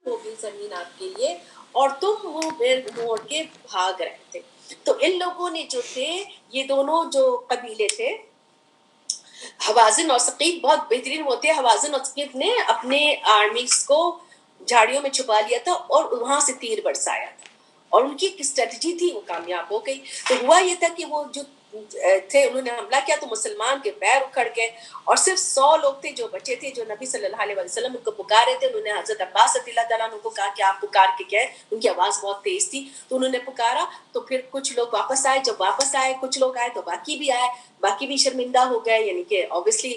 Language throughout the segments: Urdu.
ہوگی زمین آپ کے لیے اور تم وہ پھر موڑ کے بھاگ رہے تھے. تو ان لوگوں نے جو تھے یہ دونوں جو قبیلے تھے حوازن اور ثقیف بہت بہترین ہوتے ہیں. حوازن اور ثقیف نے اپنے آرمیز کو جھاڑیوں میں چھپا لیا تھا اور وہاں سے تیر برسایا تھا اور ان کی ایک اسٹریٹجی تھی وہ کامیاب ہو گئی. تو ہوا یہ تھا کہ وہ جو تھے انہوں نے حملہ کیا تو مسلمان کے پیر اکھڑ گئے اور صرف 100 لوگ تھے جو بچے تھے جو نبی صلی اللہ علیہ وسلم کو پکارے تھے. انہوں نے حضرت عباس رضی اللہ تعالیٰ عنہ کو کہا کہ آپ پکار کے کہیں. ان کی آواز بہت تیز تھی تو انہوں نے پکارا تو پھر کچھ لوگ واپس آئے. جب واپس آئے کچھ لوگ آئے تو باقی بھی آئے, باقی بھی شرمندہ ہو گئے. یعنی کہ اوبیسلی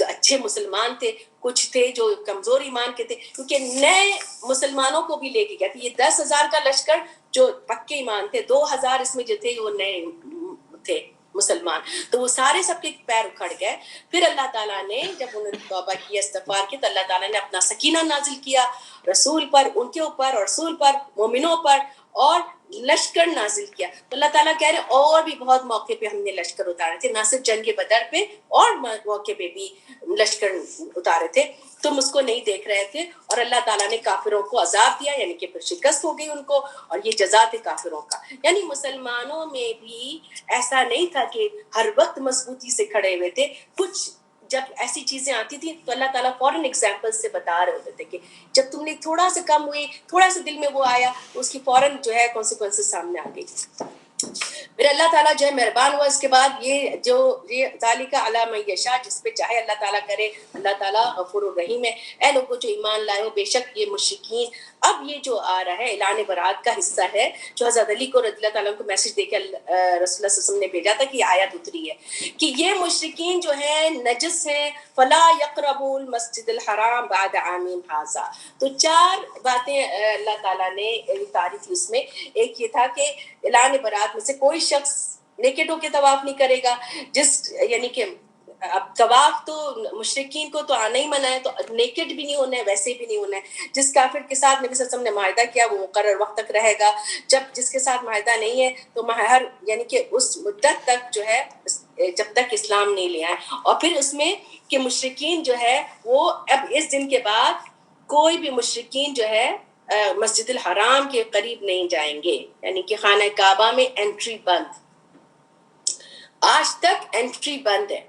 اچھے مسلمان تھے, کچھ تھے جو کمزور ایمان کے تھے کیونکہ نئے مسلمانوں کو بھی لے کے گئے تھے. یہ 10,000 کا لشکر جو پکے ایمان تھے, 2,000 اس میں جو تھے وہ نئے تھے مسلمان, تو وہ سارے سب کے پیر اکھڑ گئے. پھر اللہ تعالیٰ نے جب انہوں نے توبہ کیا استغفار کی تو اللہ تعالیٰ نے اپنا سکینہ نازل کیا رسول پر, ان کے اوپر اور رسول پر, مومنوں پر, اور لشکر نازل کیا. تو اللہ تعالیٰ کہہ رہے اور بھی بہت موقع پہ ہم نے لشکر اتارے تھے, نہ صرف جنگ بدر پہ اور موقع پہ بھی لشکر اتارے تھے, تم اس کو نہیں دیکھ رہے تھے. اور اللہ تعالیٰ نے کافروں کو عذاب دیا, یعنی کہ پھر شکست ہو گئی ان کو, اور یہ جزا تھے کافروں کا. یعنی مسلمانوں میں بھی ایسا نہیں تھا کہ ہر وقت مضبوطی سے کھڑے ہوئے تھے. کچھ جب ایسی چیزیں آتی تھی تو اللہ تعالیٰ فوراً ایگزامپل سے بتا رہے ہوتے تھے کہ جب تم نے تھوڑا سا کم ہوئی, تھوڑا سا دل میں وہ آیا, اس کی فوراً جو ہے کانسیکوینسز سامنے آ گئی. پھر اللہ تعالیٰ جو ہے مہربان ہوا. اس کے بعد یہ ذالک علی من یشاء, جس پہ چاہے اللہ تعالیٰ کرے. اللہ تعالیٰ غفور الرحیم ہے. اے لوگوں جو ایمان لائے ہو, بے شک یہ مشرکین, اب یہ جو آ رہا ہے اعلان برات کا حصہ ہے جو حضرت علی کو رضی اللہ تعالیٰ کو میسج دے کے رسول اللہ صلی اللہ علیہ وسلم نے بھیجا تھا کہ یہ آیت اتری ہے کہ یہ مشرکین جو ہیں نجس ہیں, فلا یقربوا المسجد الحرام بعد عامهم ھذا. تو 4 باتیں اللہ تعالیٰ نے تعریف اس میں. ایک یہ تھا کہ اعلان برات میں سے کوئی شخص نیکڈ ہو کے طواف نہیں کرے گا, یعنی کہ اب طواف تو مشرکین کو تو آنا ہی منع ہے, تو نیکڈ بھی نہیں ہونا ہے, ویسے بھی نہیں ہونا ہے. جس کافر کے ساتھ نبی صلی اللہ علیہ وسلم نے معاہدہ کیا وہ مقرر وقت تک رہے گا. جس کے ساتھ معاہدہ نہیں ہے تو یعنی کہ اس مدت تک جو ہے جب تک اسلام نہیں لے آئے. اور پھر اس میں کہ مشرکین جو ہے وہ اب اس دن کے بعد کوئی بھی مشرکین جو ہے مسجد الحرام کے قریب نہیں جائیں گے, یعنی کہ خانہ کعبہ میں انٹری بند, آج تک انٹری بند ہے.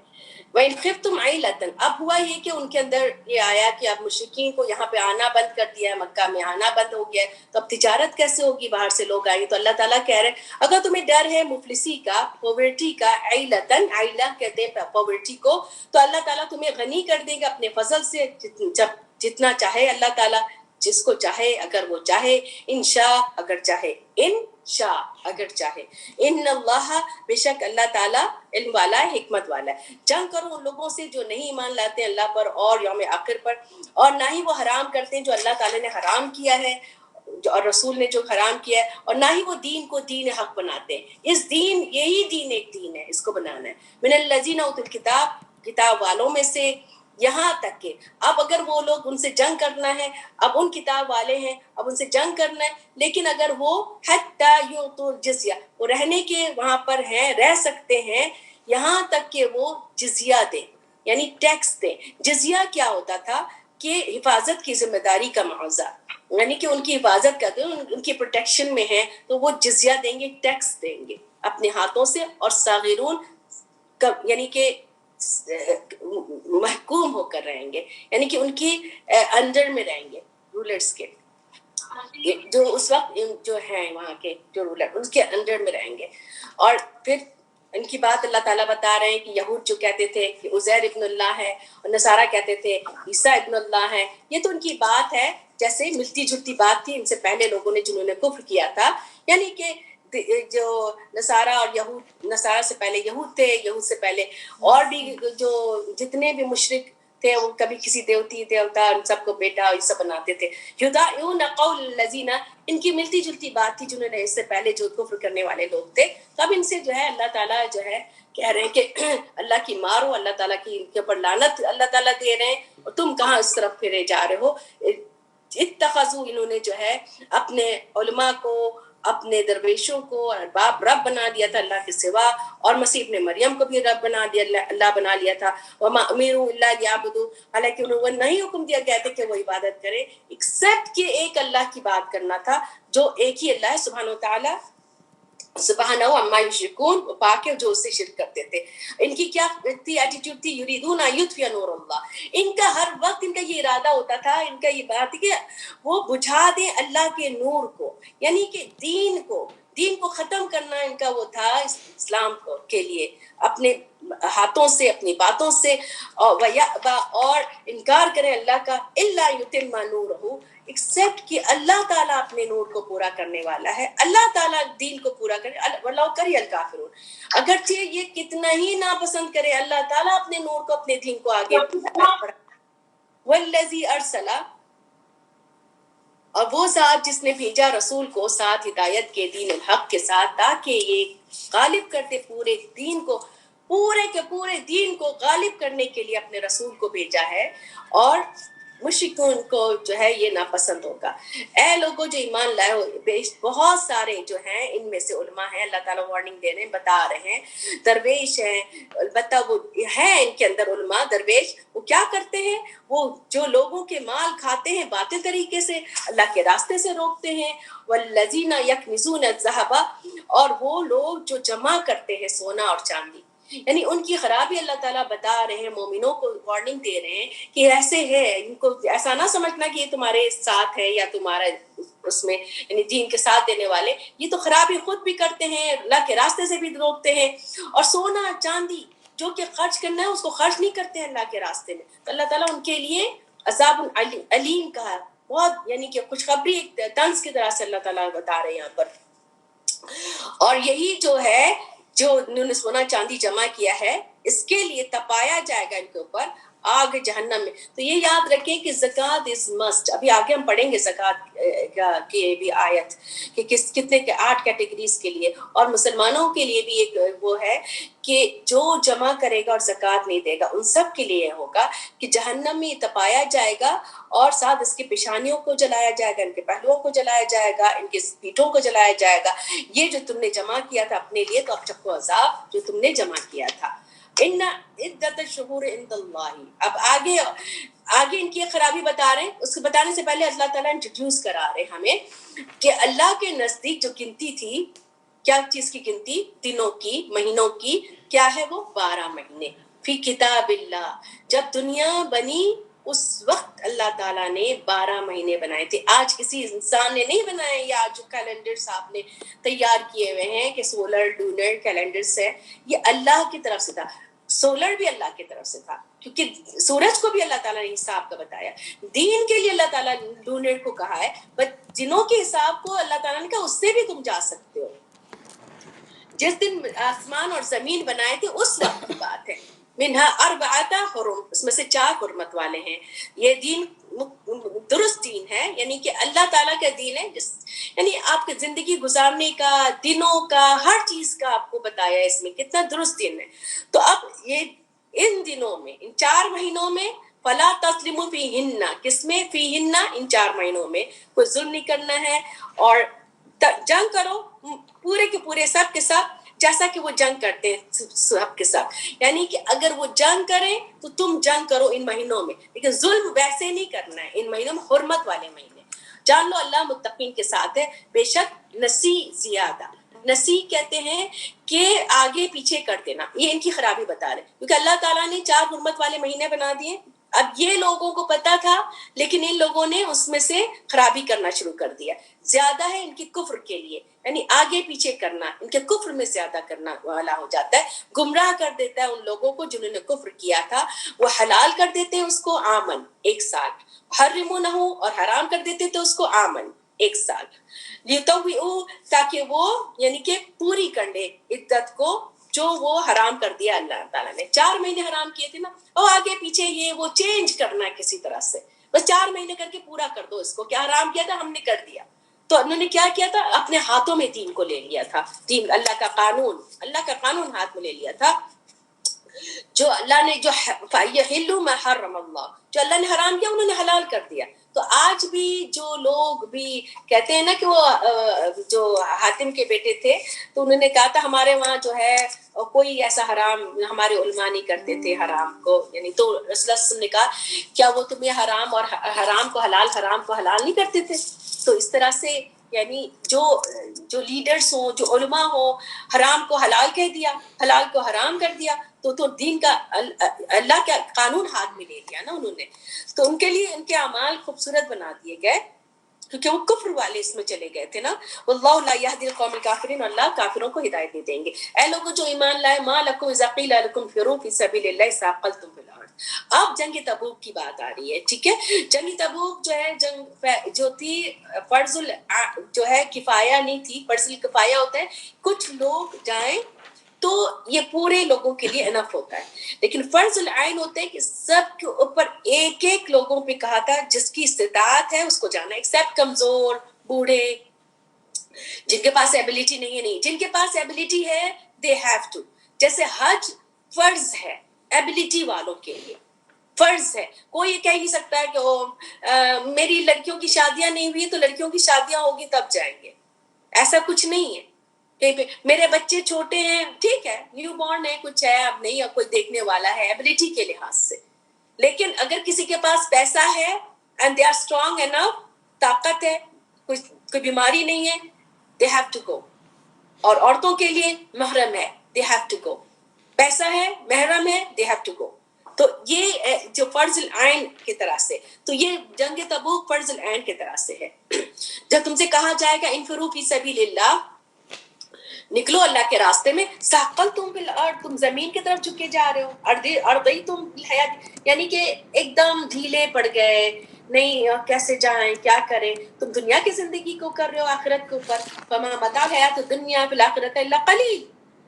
وَإِنْ خِفْتُمْ عَيْلَةً, اب ہوا یہ کہ ان کے اندر یہ آیا کہ اب مشرکین کو یہاں پہ آنا بند کر دیا ہے, مکہ میں آنا بند ہو گیا ہے, تو اب تجارت کیسے ہوگی, باہر سے لوگ آئیں. تو اللہ تعالیٰ کہہ رہے ہیں اگر تمہیں ڈر ہے مفلسی کا, پاورٹی کا, عیلتن, عیلہ کہتے ہیں پاورٹی کو, تو اللہ تعالیٰ تمہیں غنی کر دے گا اپنے فضل سے جتنا چاہے اللہ تعالیٰ, جس کو چاہے اگر وہ چاہے, انشاء اگر چاہے, انشاء اگر چاہے. ان اللہ, بے شک اللہ تعالیٰ علم والا ہے, حکمت والا ہے. جنگ کرو ان لوگوں سے جو نہیں ایمان لاتے اللہ پر اور یوم آخر پر, اور نہ ہی وہ حرام کرتے ہیں جو اللہ تعالیٰ نے حرام کیا ہے اور رسول نے جو حرام کیا ہے, اور نہ ہی وہ دین کو دین حق بناتے ہیں. اس دین, یہی دین ایک دین ہے, اس کو بنانا ہے. من الذین اوتوا الکتاب, کتاب والوں میں سے, یہاں تک کہ اب اگر وہ لوگ ان سے جنگ کرنا ہے, اب ان کتاب والے ہیں, اب ان سے جنگ کرنا ہے, لیکن اگر وہ حتی یعطوا الجزیہ, وہ رہنے کے وہاں پر ہیں, رہ سکتے ہیں یہاں تک کہ وہ جزیہ دیں, یعنی ٹیکس دیں. جزیہ کیا ہوتا تھا کہ حفاظت کی ذمہ داری کا معاوضہ, یعنی کہ ان کی حفاظت کرتے ہیں, ان کی پروٹیکشن میں ہیں, تو وہ جزیہ دیں گے, ٹیکس دیں گے اپنے ہاتھوں سے. اور صاغرون یعنی کہ محکوم ہو کر رہیں گے, یعنی کہ ان کی انڈر میں رہیں گے, رولرز کے, جو اس وقت جو ہیں وہاں کے جو رولر ان کے انڈر میں رہیں گے. اور پھر ان کی بات اللہ تعالیٰ بتا رہے ہیں کہ یہود جو کہتے تھے کہ عزیر ابن اللہ ہے, اور نصارہ کہتے تھے عیسیٰ ابن اللہ ہے, یہ تو ان کی بات ہے جیسے ملتی جلتی بات تھی ان سے پہلے لوگوں نے جنہوں نے کفر کیا تھا. یعنی کہ جو نصارہ اور یہود, نصارہ سے پہلے یہود تھے, یہود سے پہلے اور بھی جو جتنے بھی مشرک تھے وہ کبھی کسی دیوتی دیوتا ان سب کو بیٹا اور یہ سب بناتے تھے. یدعون قول الذین, ان کی ملتی جلتی بات تھی جنہوں نے اس سے پہلے جو کفر کرنے والے لوگ تھے. تو اب ان سے جو ہے اللہ تعالیٰ جو ہے کہہ رہے ہیں کہ اللہ کی مارو, اللہ تعالیٰ کی ان کے اوپر لعنت اللہ تعالیٰ دے رہے ہیں, اور تم کہاں اس طرف پھرے جا رہے ہو. اتخذوا, انہوں نے جو ہے اپنے علماء کو اپنے درویشوں کو ارباب رب بنا دیا تھا اللہ کے سوا، اور مسیح ابن مریم کو بھی رب بنا دیا، اللہ بنا لیا تھا. وما امروا الا ليعبدوا، حالانکہ انہوں نے نہیں حکم دیا گیا تھا کہ وہ عبادت کرے ایکسپٹ کہ ایک اللہ کی بات کرنا تھا جو ایک ہی اللہ ہے سبحانہ وتعالی، سبحانہ عما یشرکون، وہ پاک ہے جو اس سے شرک کرتے تھے. ان کی کیا تھی ایٹیٹیوڈ تھی؟ یریدون ان یطفئ نور اللہ. ان کا ہر وقت ان کا یہ ارادہ ہوتا تھا، ان کا یہ بات کہ وہ بجھا دیں اللہ کے نور کو، یعنی کہ دین کو ختم کرنا ان کا وہ تھا اسلام کے لیے، اپنے ہاتھوں سے اپنی باتوں سے، اور انکار کریں اللہ کا. الا یتم نورہ، ایکسپٹ کہ اللہ تعالیٰ اپنے نور کو پورا کرنے والا ہے، اللہ تعالیٰ دین کو پورا کرے. وَلَوْ كَرِهَ الْكَافِرُونَ، اگرچہ یہ کتنا ہی ناپسند کرے، اللہ تعالیٰ اپنے نور کو اپنے دین کو آگے بڑھا. وَالَّذِي أَرْسَلَ، اور وہ ذات جس نے بھیجا رسول کو ساتھ ہدایت کے دین الحق کے ساتھ، تاکہ یہ غالب کرتے پورے دین کو، پورے کے پورے دین کو غالب کرنے کے لیے اپنے رسول کو بھیجا ہے، اور مشرکون کو جو ہے یہ ناپسند ہوگا. اے لوگوں جو ایمان لائے ہو، بہت سارے جو ہیں ان میں سے علماء ہیں، اللہ تعالیٰ وارننگ دے رہے ہیں، بتا رہے ہیں، درویش ہیں، البتہ وہ ہیں ان کے اندر علماء درویش، وہ کیا کرتے ہیں؟ وہ جو لوگوں کے مال کھاتے ہیں باطل طریقے سے، اللہ کے راستے سے روکتے ہیں. والذین یکنزون الذھب، اور وہ لوگ جو جمع کرتے ہیں سونا اور چاندی، یعنی ان کی خرابی اللہ تعالیٰ بتا رہے ہیں، مومنوں کو وارننگ دے رہے ہیں کہ ایسے ہے، ان کو ایسا نہ سمجھنا کہ یہ تمہارے ساتھ ہے یا تمہارا اس میں یعنی دین کے ساتھ دینے والے، یہ تو خرابی خود بھی کرتے ہیں، اللہ کے راستے سے بھی روکتے ہیں. اور سونا چاندی جو کہ خرچ کرنا ہے اس کو خرچ نہیں کرتے ہیں اللہ کے راستے میں، تو اللہ تعالیٰ ان کے لیے عذاب علیم کہا، بہت یعنی کہ خوشخبری ایک طنز کی طرح سے اللہ تعالیٰ بتا رہے ہیں یہاں پر. اور یہی جو ہے جو انہوں نے سونا چاندی جمع کیا ہے، اس کے لیے تپایا جائے گا ان کے اوپر آگ جہنم میں. تو یہ یاد رکھیں کہ زکوٰۃ از مسٹ. ابھی آگے ہم پڑھیں گے زکوٰۃ کی بھی آیت کہ کتنے کے 8 کیٹیگریز کے لیے، اور مسلمانوں کے لیے بھی ایک وہ ہے کہ جو جمع کرے گا اور زکوٰۃ نہیں دے گا ان سب کے لیے ہوگا کہ جہنم میں تپایا جائے گا، اور ساتھ اس کی پیشانیوں کو جلایا جائے گا، ان کے پہلوؤں کو جلایا جائے گا، ان کی پیٹھوں کو جلایا جائے گا. یہ جو تم نے جمع کیا تھا اپنے لیے، تو اب چکو عذاب جو تم نے جمع کیا تھا. ان عدت الشہور عند اللہ. اب آگے ان کی خرابی بتا رہے ہیں. اس کو بتانے سے پہلے اللہ تعالیٰ انٹروڈیوس کرا رہے ہیں ہمیں کہ اللہ کے نزدیک جو گنتی تھی، کیا چیز کی گنتی؟ دنوں کی، مہینوں کی. کیا ہے وہ؟ 12 مہینے فی کتاب اللہ. جب دنیا بنی اس وقت اللہ تعالیٰ نے 12 مہینے بنائے تھے. آج کسی انسان نے نہیں بنائے، یا جو کیلنڈرز آپ نے تیار کیے ہوئے ہیں کہ سولر ڈونر کیلنڈرز ہے، یہ اللہ کی طرف سے تھا. سولر بھی اللہ کی طرف سے تھا، کیونکہ سورج کو بھی اللہ تعالیٰ نے حساب کا بتایا. دین کے لیے اللہ تعالیٰ نے ڈونر کو کہا ہے، بٹ دنوں کے حساب کو اللہ تعالیٰ نے کہا اس سے بھی تم جا سکتے ہو. جس دن آسمان اور زمین بنائے تھے اس وقت کی بات ہے. منہا اربعۃ حرم، اس میں سے 4 حرمت والے ہیں. یہ دین درست دین ہے، یعنی کہ اللہ تعالیٰ کا دین ہے، یعنی آپ کے زندگی گزارنے کا، دنوں کا، ہر چیز کا آپ کو بتایا اس میں کتنا درست دین ہے. تو اب یہ ان دنوں میں، ان 4 مہینوں میں، فلا تظلموا فیہن، کس میں؟ فیہن، ان 4 مہینوں میں کوئی ظلم نہیں کرنا ہے، اور جنگ کرو پورے کے پورے سب کے ساتھ جیسا کہ وہ جنگ کرتے ہیں سب کے ساتھ. یعنی کہ اگر وہ جنگ کریں تو تم جنگ کرو ان مہینوں میں، لیکن ظلم ویسے نہیں کرنا ہے ان مہینوں میں، حرمت والے مہینے. جان لو اللہ متقین کے ساتھ ہے. بے شک نسی زیادہ، نسی کہتے ہیں کہ آگے پیچھے کر دینا. یہ ان کی خرابی بتا رہے کیونکہ اللہ تعالیٰ نے 4 حرمت والے مہینے بنا دیے. اب یہ لوگوں کو پتا تھا، لیکن ان لوگوں نے اس میں سے خرابی کرنا شروع کر دیا. زیادہ ہے ان کی کفر کے لیے، یعنی آگے پیچھے کرنا، ان کے کفر میں زیادہ کرنا والا ہو جاتا ہے. گمراہ کر دیتا ہے ان لوگوں کو جنہوں نے کفر کیا تھا. وہ حلال کر دیتے ہیں اس کو آمن 1 سال، حرمونہ، اور حرام کر دیتے تھے اس کو آمن 1 سال. لیتوئو، تاکہ وہ یعنی کہ پوری کر لے عدت کو جو وہ حرام کر دیا اللہ تعالیٰ نے. 4 مہینے حرام کیے تھے نا، اور آگے پیچھے یہ وہ چینج کرنا ہے کسی طرح سے، بس 4 مہینے کر کے پورا کر دو اس کو. کیا حرام کیا تھا ہم نے کر دیا. تو انہوں نے کیا کیا تھا؟ اپنے ہاتھوں میں دین کو لے لیا تھا. دین اللہ کا قانون ہاتھ میں لے لیا تھا. جو اللہ نے جو فَيَحِلُّ مَا حَرَّمَ اللہ، جو اللہ نے حرام کیا انہوں نے حلال کر دیا. تو آج بھی جو لوگ بھی کہتے ہیں نا کہ وہ جو حاتم کے بیٹے تھے تو انہوں نے کہا تھا ہمارے وہاں جو ہے کوئی ایسا حرام ہمارے علماء نہیں کرتے تھے حرام کو، یعنی تو رسول اللہ صلی اللہ علیہ وسلم نے کہا کیا وہ تمہیں حرام اور حرام کو حلال نہیں کرتے تھے؟ تو اس طرح سے یعنی جو لیڈرز ہوں، جو علماء ہوں، حرام کو حلال کہہ دیا، حلال کو حرام کر دیا، تو دین کا اللہ کا قانون ہاتھ میں لے لیا نا انہوں نے. تو ان کے لیے ان کے اعمال خوبصورت بنا دیے گئے کیونکہ وہ کفر والے اس میں چلے گئے تھے نا. واللہ لا یہدی القوم الکافرین، اللہ کافروں کو ہدایت نہیں دیں گے. اے لوگوں جو ایمان لائے، ما لکم اذا قیل لکم انفروا فی سبیل اللہ ثاقلتم فی الارض. اب جنگ تبوک کی بات آ رہی ہے، ٹھیک ہے. جنگ تبوک جو ہے جنگ جو تھی فرض جو ہے کفایہ نہیں تھی، فرض الکفایہ ہوتا ہے کچھ لوگ جائیں تو یہ پورے لوگوں کے لیے انف ہوتا ہے. لیکن فرض العین ہوتا ہے کہ سب کے اوپر ایک ایک لوگوں پہ کہا تھا جس کی استطاعت ہے اس کو جانا، ایکسپٹ کمزور، بوڑھے، جن کے پاس ایبلٹی نہیں ہے نہیں، جن کے پاس ایبلٹی ہے دے ہیو ٹو. جیسے حج فرض ہے ایبلٹی والوں کے لیے، فرض ہے. کوئی یہ کہہ نہیں سکتا ہے کہ میری لڑکیوں کی شادیاں نہیں ہوئی تو لڑکیوں کی شادیاں ہوگی تب جائیں گے، ایسا کچھ نہیں ہے. میرے بچے چھوٹے ہیں، ٹھیک ہے، نیو بورن ہے، کچھ ہے، اب نہیں اب کوئی دیکھنے والا ہے ایبلٹی کے لحاظ سے. لیکن اگر کسی کے پاس پیسہ ہے and they are strong enough, طاقت ہے، کوئی بیماری نہیں ہے، دے ہیو ٹو گو. اور عورتوں کے لیے محرم ہے، دے ہیو ٹو گو. پیسہ ہے، محرم ہے، دے ہیو ٹو گو. تو یہ جو فرض العین کی طرح سے، تو یہ جنگ تبوک فرض العین کی طرح سے ہے. جب تم سے کہا جائے گا انفروا فی سبیل اللہ، نکلو اللہ کے راستے میں، ثاقلتم بالارض، تم زمین کی طرف جھکے جا رہے ہو، ارضیتم بالحیات، یعنی کہ ایک دم ڈھیلے پڑ گئے، نہیں کیسے جائیں کیا کریں. تم دنیا کی زندگی کو کر رہے ہو آخرت کے اوپر. فما متاع الحیات الدنیا فی الاخرۃ الا قلیل،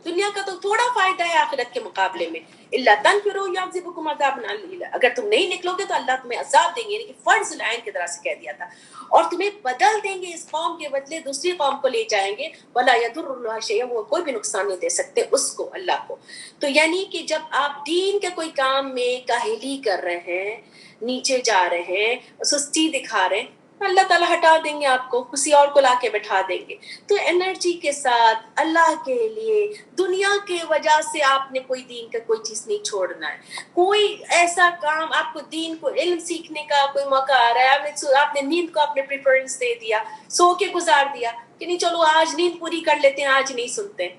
دنیا کا تو تھوڑا فائدہ ہے آخرت کے مقابلے میں. الا تنفروا يعذبكم عذابا الیما، اگر تم نہیں نکلو گے تو اللہ تمہیں عذاب دیں گے، یعنی کہ فرض العین کی طرح سے کہہ دیا تھا. اور تمہیں بدل دیں گے، اس قوم کے بدلے دوسری قوم کو لے جائیں گے. ولا يضر الله شيئا، وہ کوئی بھی نقصان نہیں دے سکتے اس کو، اللہ کو. تو یعنی کہ جب آپ دین کے کوئی کام میں کاہلی کر رہے ہیں، نیچے جا رہے ہیں، سستی دکھا رہے ہیں، اللہ تعالیٰ ہٹا دیں گے آپ کو، کسی اور کو لا کے بٹھا دیں گے. تو انرجی کے ساتھ اللہ کے لیے، دنیا کے وجہ سے آپ نے کوئی دین کا کوئی چیز نہیں چھوڑنا ہے. کوئی ایسا کام آپ کو دین کو علم سیکھنے کا کوئی موقع آ رہا ہے، آپ نے نیند کو آپ نے پریفرنس دے دیا، سو کے گزار دیا کہ نہیں چلو آج نیند پوری کر لیتے ہیں، آج نہیں سنتے،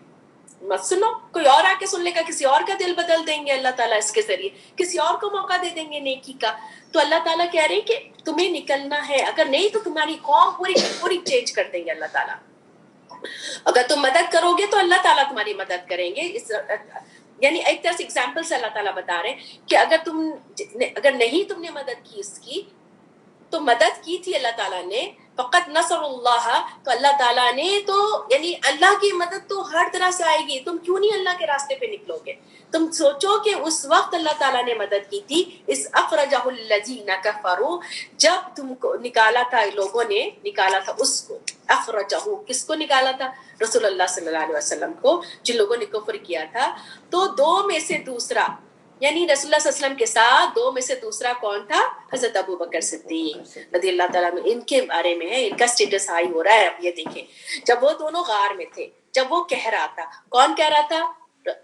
مت سنو. کوئی اور آ کے سن لے گا، کسی اور کا دل بدل دیں گے اللہ تعالیٰ اس کے ذریعے، کسی اور کو موقع دے دیں گے نیکی کا. تو اللہ تعالیٰ کہہ رہے ہیں کہ تمہیں نکلنا ہے، اگر نہیں تو تمہاری قوم پوری پوری چینج کر دیں گے اللہ تعالیٰ. اگر تم مدد کرو گے تو اللہ تعالیٰ تمہاری مدد کریں گے. یعنی ایک طرح سے ایگزامپل سے اللہ تعالیٰ بتا رہے ہیں کہ اگر نہیں تم نے مدد کی اس کی، تو مدد کی تھی اللہ تعالیٰ نے، فقط نصر اللہ، تو اللہ تعالیٰ نے تو یعنی اللہ کی مدد تو ہر طرح سے آئے گی. تم کیوں نہیں اللہ کے راستے پہ نکلو گے؟ تم سوچو کہ اس وقت اللہ تعالیٰ نے مدد کی تھی، اس اخرجہ الذین کفروا، جب تم کو نکالا تھا، لوگوں نے نکالا تھا اس کو. اخرجہ، کس کو نکالا تھا؟ رسول اللہ صلی اللہ علیہ وسلم کو، جن لوگوں نے کفر کیا تھا. تو دو میں سے دوسرا، یعنی رسول اللہ صلی اللہ علیہ وسلم کے ساتھ دو میں سے دوسرا کون تھا؟ حضرت ابو بکر صدیق رضی اللہ تعالیٰ عنہ. ان کے بارے میں ہے، ان کا سٹیٹس ہائی ہو رہا ہے. اب یہ دیکھیں، جب وہ دونوں غار میں تھے، جب وہ کہہ رہا تھا، کون کہہ رہا تھا؟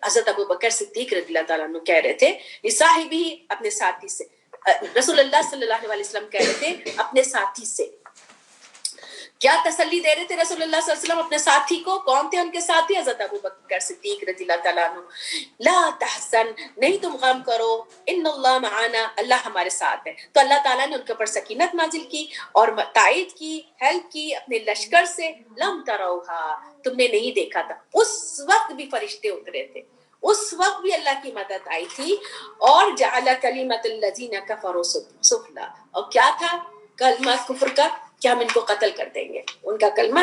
حضرت ابو بکر صدیق رضی اللہ تعالیٰ عنہ کہہ رہے تھے لصاحبہ، اپنے ساتھی سے. رسول اللہ صلی اللہ علیہ وسلم کہہ رہے تھے اپنے ساتھی سے. کیا تسلی دے رہے تھے رسول اللہ صلی اللہ علیہ وسلم اپنے ساتھی کو؟ کون تھے ان کے ساتھی؟ حضرت ابو بکر صدیق رضی اللہ تعالیٰ عنہ. لا تحزن، نہیں تم غم کرو، ان اللہ معانا، اللہ ہمارے ساتھ ہے. تو اللہ تعالیٰ نے ان کے اوپر سکینت نازل کی اور تائید کی، ہیلپ کی اپنے لشکر سے. لم تروہا، تم نے نہیں دیکھا تھا. اس وقت بھی فرشتے اترے تھے، اس وقت بھی اللہ کی مدد آئی تھی. اور جعل کلمۃ الذین کفروا سفلا، اور کیا تھا کلمہ کفر کا؟ کہ ہم ان کو قتل کر دیں گے. ان کا کلمہ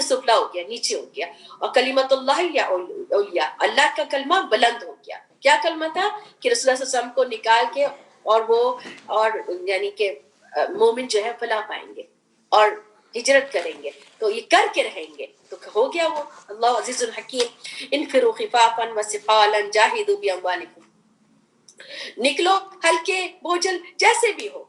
سفلا ہو گیا، نیچے ہو گیا. اور کلمۃ اللہ یا اولیاء، اللہ کا کلمہ بلند ہو گیا. کیا کلمہ تھا؟ کہ رسول اللہ صلی اللہ علیہ وسلم کو نکال کے اور یعنی کہ مومن جو ہے فلاح پائیں گے اور ہجرت کریں گے، تو یہ کر کے رہیں گے. تو ہو گیا وہ. اللہ عزیز الحکیم. انفروا خفافا وثقالا جاہدوا باموالکم نکلو ہلکے بوجھل جیسے بھی ہو،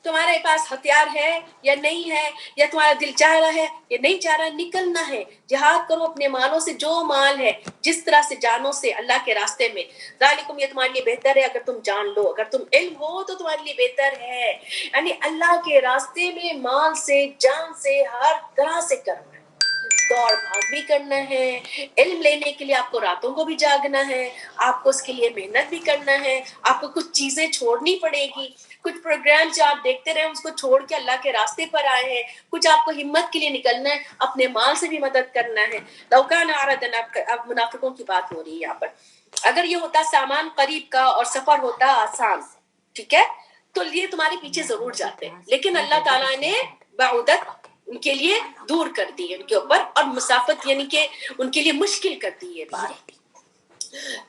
تمہارے پاس ہتھیار ہے یا نہیں ہے، یا تمہارا دل چاہ رہا ہے یا نہیں چاہ رہا، نکلنا ہے، جہاد کرو اپنے مالوں سے، جو مال ہے جس طرح سے جانوں سے اللہ کے راستے میں، ذالکم یہ تمہارے لیے بہتر ہے اگر تم جان لو، اگر تم علم ہو تو تمہارے لیے بہتر ہے، یعنی اللہ کے راستے میں مال سے جان سے ہر طرح سے کرنا ہے، دوڑ بھاگ بھی کرنا ہے، علم لینے کے لیے آپ کو راتوں کو بھی جاگنا ہے، آپ کو اس کے لیے محنت بھی کرنا ہے، آپ کو کچھ چیزیں چھوڑنی پڑے گی، کچھ پروگرام جو آپ دیکھتے رہے اس کو چھوڑ کے اللہ کے راستے پر آئے ہیں، کچھ آپ کو ہمت کے لیے نکلنا ہے، اپنے مال سے بھی مدد کرنا ہے۔ لوکان عرضن، اب منافقوں کی بات ہو رہی ہے یہاں پر، اگر یہ ہوتا سامان قریب کا اور سفر ہوتا آسان، ٹھیک ہے، تو یہ تمہارے پیچھے ضرور جاتے، لیکن اللہ تعالیٰ نے بعودت ان کے لیے دور کر دی ان کے اوپر، اور مسافت یعنی کہ ان کے لیے مشکل کر دی یہ بات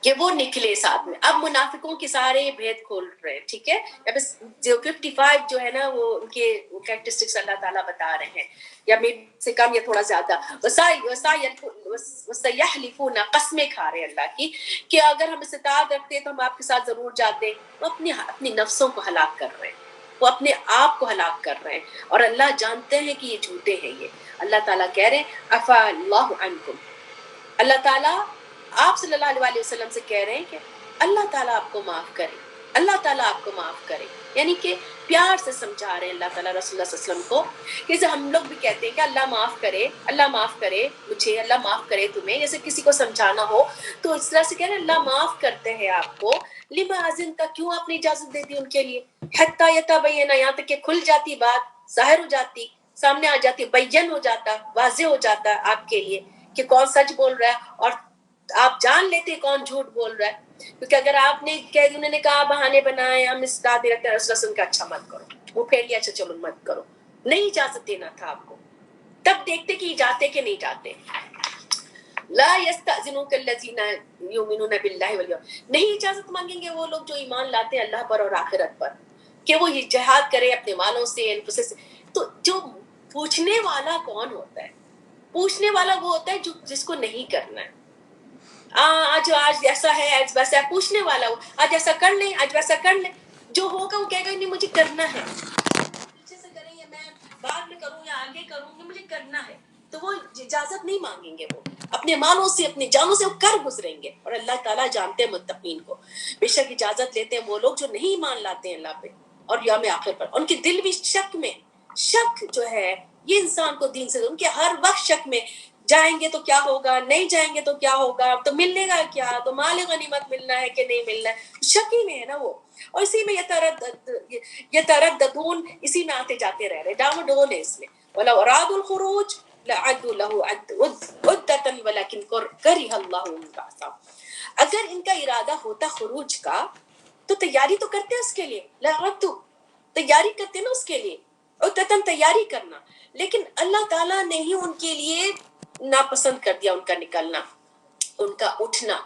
کہ وہ نکلے ساتھ میں۔ اب منافقوں کے سارے بھید کھول رہے ہیں، ٹھیک ہے، اب جو 55 جو ہے نا وہ ان کے کریکٹرسٹکس اللہ تعالیٰ بتا رہے ہیں، یا میں سے کم یا تھوڑا زیادہ، وَسَيَحْلِفُونَ، قسمیں کھا رہے ہیں اللہ کی کہ اگر ہم استطاعت رکھتے تو ہم آپ کے ساتھ ضرور جاتے، وہ اپنی نفسوں کو ہلاک کر رہے ہیں، وہ اپنے آپ کو ہلاک کر رہے ہیں، اور اللہ جانتے ہیں کہ یہ جھوٹے ہیں۔ یہ اللہ تعالیٰ کہہ رہے ہیں عفا اللہ عنکم، اللہ تعالیٰ آپ صلی اللہ علیہ وسلم سے کہہ رہے ہیں کہ اللہ تعالیٰ آپ کو معاف کرے، اللہ تعالیٰ آپ کو معاف کرے، یعنی کہ پیار سے سمجھا رہے ہیں اللہ تعالیٰ رسول اللہ صلی اللہ علیہ وسلم کو، جیسے ہم لوگ بھی کہتے ہیں کہ اللہ معاف کرے، اللہ معاف کرے مجھے، اللہ معاف کرے تمہیں، جیسے کسی کو سمجھانا ہو تو اس طرح سے کہہ رہے ہیں اللہ معاف کرتے ہیں آپ کو، لما اذنت، کیوں آپ نے اجازت دے دی ان کے لیے، حتی یتبین، یہاں تک کہ کھل جاتی بات، ظاہر ہو جاتی، سامنے آ جاتی، بین ہو جاتا، واضح ہو جاتا آپ کے لیے کہ کون سچ بول رہا ہے، اور آپ جان لیتے کون جھوٹ بول رہا ہے، کیونکہ اگر آپ نے کہہ دی، انہوں نے کہا بہانے بنائے، ہم اس داد رکھتے ہیں، رسول اللہ کا اچھا مت کرو، وہ پھیر لیا، اچھا چلو مت کرو، نہیں اجازت دینا تھا آپ کو، تب دیکھتے کہ جاتے کہ نہیں جاتے۔ لا یستأذنک الذین یؤمنون باللہ والیوم، نہیں اجازت مانگیں گے وہ لوگ جو ایمان لاتے ہیں اللہ پر اور آخرت پر، کہ وہ جہاد کرے اپنے مالوں سے، انفس سے۔ تو جو پوچھنے والا کون ہوتا ہے؟ پوچھنے والا وہ ہوتا ہے جو جس کو نہیں کرنا ہے، آج ایسا ہے، آج ویسا ہے، پوچھنے والا ہو، آج ایسا کر لیں، آج ویسا کر لیں، جو ہوگا وہ کہے گا نہیں مجھے کرنا ہے، پیچھے سے کریں یا میں بعد میں کروں یا آگے کروں گی، مجھے کرنا ہے، تو وہ اجازت نہیں مانگیں گے، وہ اپنے مالوں سے اپنی جانوں سے وہ کر گزریں گے، اور اللہ تعالیٰ جانتے ہیں متقین کو، بے شک اجازت لیتے ہیں وہ لوگ جو نہیں مان لاتے ہیں اللہ پہ اور یوم آخر پر، ان کے دل بھی شک میں، شک جو ہے یہ انسان کو دین سے، ان کے ہر وقت شک میں، جائیں گے تو کیا ہوگا، نہیں جائیں گے تو کیا ہوگا، تو ملنے گا کیا، تو مال غنیمت ملنا ہے کہ نہیں ملنا ہے، شکی میں ہے نا وہ، اور اسی میں یترددون، اسی میں آتے جاتے رہ رہے، ڈاو ڈول ہے اس میں، وَلَوْ أَرَادُوا الْخُرُوجَ لَأَعَدُّوا لَهُ عُدَّةً وَلَكِنْ كَرِهَ اللَّهُ بَعْثَهُمْ، اگر ان کا ارادہ ہوتا خروج کا تو تیاری تو کرتے اس کے لیے، لَأَعَدُّوا، تیاری کرتے نا اس کے لیے، عُدَّةً تیاری کرنا، لیکن اللہ تعالیٰ نے ہی ان کے لیے ناپسند کر دیا ان کا نکلنا، ان کا اٹھنا،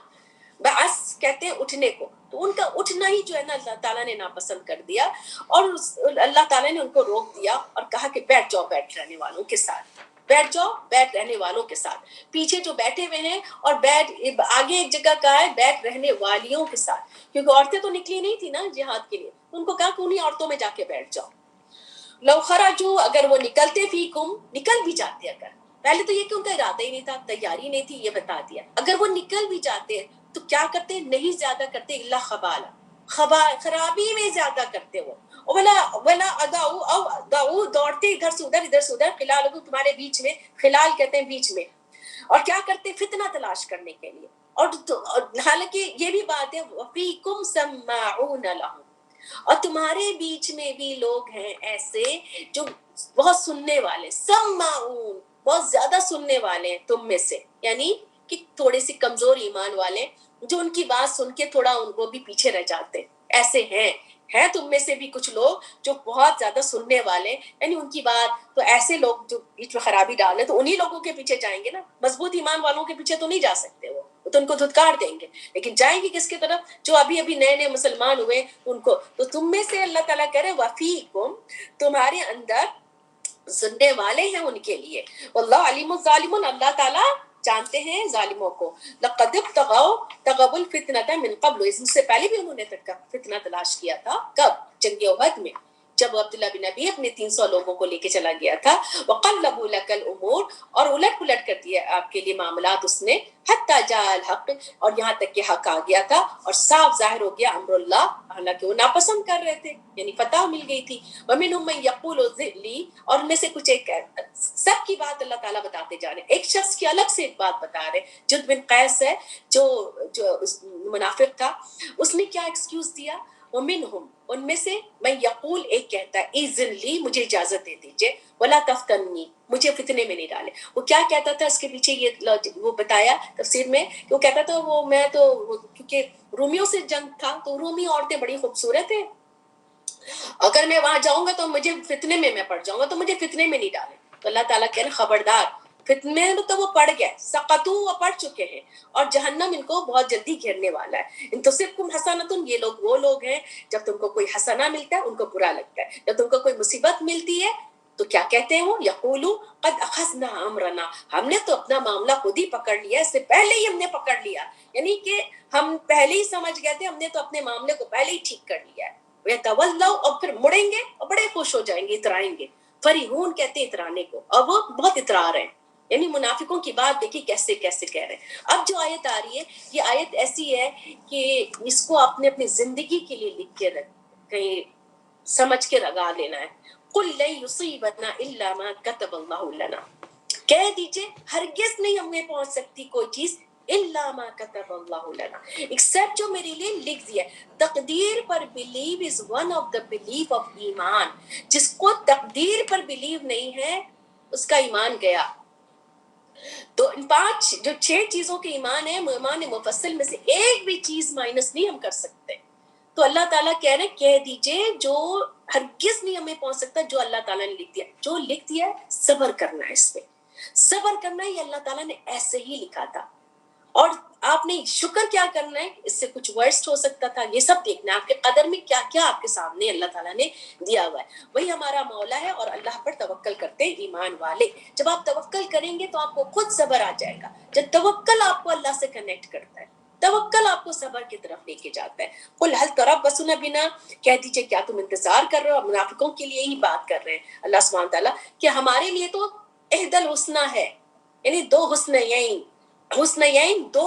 بعث کہتے ہیں اٹھنے کو، تو ان کا اٹھنا ہی جو ہے نا اللہ تعالیٰ نے ناپسند کر دیا، اور اللہ تعالیٰ نے ان کو روک دیا اور کہا کہ بیٹھ جاؤ بیٹھ رہنے والوں کے ساتھ، بیٹھ جاؤ بیٹھ رہنے والوں کے ساتھ، پیچھے جو بیٹھے ہوئے ہیں، اور بیٹھ آگے ایک جگہ کہا ہے بیٹھ رہنے والیوں کے ساتھ، کیونکہ عورتیں تو نکلی نہیں تھی نا جہاد کے لیے، ان کو کہا کہ انہیں عورتوں میں جا کے بیٹھ جاؤ، لو خرجوا، اگر وہ نکلتے فیکم، نکل بھی جاتے، اگر پہلے تو یہ کہ ان کا ارادہ ہی نہیں تھا، تیاری نہیں تھی، یہ بتا دیا، اگر وہ نکل بھی جاتے تو کیا کرتے، نہیں زیادہ کرتے، الا خبالا، خرابی میں زیادہ کرتے وہ، ولا اضاؤ، او ضاؤ، دوڑتے ادھر سے ادھر، خلالکم، تمہارے بیچ میں، خلال کہتے ہیں بیچ میں، اور کیا کرتے، فتنہ تلاش کرنے کے لیے، اور حالانکہ یہ بھی بات ہے وفیکم سماعون لہم، اور تمہارے بیچ میں بھی لوگ ہیں ایسے جو بہت سننے والے، سماعون، بہت زیادہ سننے والے ہیں تم میں سے، یعنی کہ تھوڑے سے کمزور ایمان والے جو ان کی بات سن کے تھوڑا ان کو بھی پیچھے رہ جاتے، ایسے ہیں تم میں سے بھی کچھ لوگ جو بہت زیادہ سننے والے، یعنی ان کی بات، تو ایسے لوگ جو بیچ میں خرابی ڈالیں تو انہی لوگوں کے پیچھے جائیں گے نا، مضبوط ایمان والوں کے پیچھے تو نہیں جا سکتے وہ تو ان کو دھتکار دیں گے، لیکن جائیں گے کس کی طرف، جو ابھی نئے نئے مسلمان ہوئے ان کو، تو تم میں سے اللہ تعالیٰ کہہ رہے وفیکم، تمہارے اندر سننے والے ہیں ان کے لیے، واللہ علیم الظالمون، اللہ تعالیٰ جانتے ہیں ظالموں کو لقد ابتغوا تغوا الفتنة من قبل، اس سے پہلے بھی انہوں نے فتنہ تلاش کیا تھا. کب؟ جنگ احد میں، جب عبداللہ بن ابی اپنے 300 لوگوں کو لے کے چلا گیا تھا. وقلبوا لك الامور، اور الٹ پلٹ کر دیا آپ کے لیے معاملات اس نے، حتی جاء الحق، اور یہاں تک کہ حق آ گیا تھا اور صاف ظاہر ہو گیا امر اللہ، حالانکہ وہ ناپسند کر رہے تھے، یعنی فتح مل گئی تھی. ومنهم من يقول ذلی، اور ان میں سے کچھ ایک سب کی بات اللہ تعالیٰ بتاتے جا رہے ہیں. ایک شخص کی الگ سے ایک بات بتا رہے ہیں. جد بن قیس ہے جو منافق تھا، اس نے کیا ایکسکیوز دیا؟ ومنہم، ان میں سے، من یقول، ایک کہتا ہے، ایذن لی، مجھے اجازت دے دیجئے، ولا تفتنی، مجھے فتنے میں نہیں ڈالے. وہ کیا کہتا تھا؟ اس کے پیچھے یہ وہ بتایا تفسیر میں کہ وہ کہتا تھا میں تو کیونکہ رومیوں سے جنگ تھا تو رومی عورتیں بڑی خوبصورت ہیں، اگر میں وہاں جاؤں گا تو مجھے فتنے میں پڑ جاؤں گا، تو مجھے فتنے میں نہیں ڈالے. تو اللہ تعالیٰ کہہ رہے خبردار، فتنے میں تو وہ پڑ گئے، سقطو، وہ پڑ چکے ہیں، اور جہنم ان کو بہت جلدی گھیرنے والا ہے. ان تصبکم حسنۃ، یہ لوگ وہ لوگ ہیں جب تم کو کوئی حسنہ ملتا ہے ان کو برا لگتا ہے، جب تم کو کوئی مصیبت ملتی ہے تو کیا کہتے ہیں وہ؟ یقولو قد اخذنا امرنا، ہم نے تو اپنا معاملہ خود ہی پکڑ لیا، اس سے پہلے ہی ہم نے پکڑ لیا، یعنی کہ ہم پہلے ہی سمجھ گئے تھے، ہم نے تو اپنے معاملے کو پہلے ہی ٹھیک کر لیا ہے. وَيَتَوَلَّوْا، اور پھر مڑیں گے اور بڑے خوش ہو جائیں گے، اترائیں گے. فریحون کہتے ہیں اترانے کو، اور وہ بہت اترا رہے ہیں. یعنی منافقوں کی بات دیکھیے کیسے کیسے کہہ رہے ہیں. اب جو آیت آ رہی ہے، یہ آیت ایسی ہے کہ اس کو آپ نے اپنی زندگی کے لیے لکھ کے کہیں سمجھ کے لگا لینا ہے. قُلْ لَن يُصِيبَنَا إِلَّا مَا كَتَبَ اللَّهُ لَنَا، کہہ دیجئے ہرگز نہیں ہمیں پہنچ سکتی کوئی چیز الا ما كتب اللہ لنا، ایکسپٹ جو میرے لیے لکھ دیا. تقدیر پر believe is one of the belief of ایمان، جس کو تقدیر پر بلیو نہیں ہے اس کا ایمان گیا. تو ان 6 چیزوں کے ایمان ہے، ایمان مفصل میں سے ایک بھی چیز مائنس نہیں ہم کر سکتے. تو اللہ تعالیٰ کہہ رہے کہہ دیجئے جو ہرگز نہیں ہمیں پہنچ سکتا جو اللہ تعالیٰ نے لکھ دیا. جو لکھ دیا ہے صبر کرنا ہے، اس پہ صبر کرنا ہے، یہ اللہ تعالیٰ نے ایسے ہی لکھا تھا. اور آپ نے شکر کیا کرنا ہے، اس سے کچھ ورسٹ ہو سکتا تھا، یہ سب دیکھنا ہے آپ کے قدر میں کیا کیا آپ کے سامنے اللہ تعالیٰ نے دیا ہوا ہے. وہی ہمارا مولا ہے، اور اللہ پر توکل کرتے ہیں ایمان والے. جب آپ توکل کریں گے تو آپ کو خود صبر آ جائے گا. جب توکل آپ کو اللہ سے کنیکٹ کرتا ہے، توکل آپ کو صبر کی طرف لے کے جاتا ہے. قل هل تربصون بنا، کہہ دیجئے کیا تم انتظار کر رہے ہو؟ منافقوں کے لیے ہی بات کر رہے ہیں اللہ سبحانہ تعالیٰ کہ ہمارے لیے تو احد الحسنى ہے، یعنی 2 حسنیین، حسنیین 2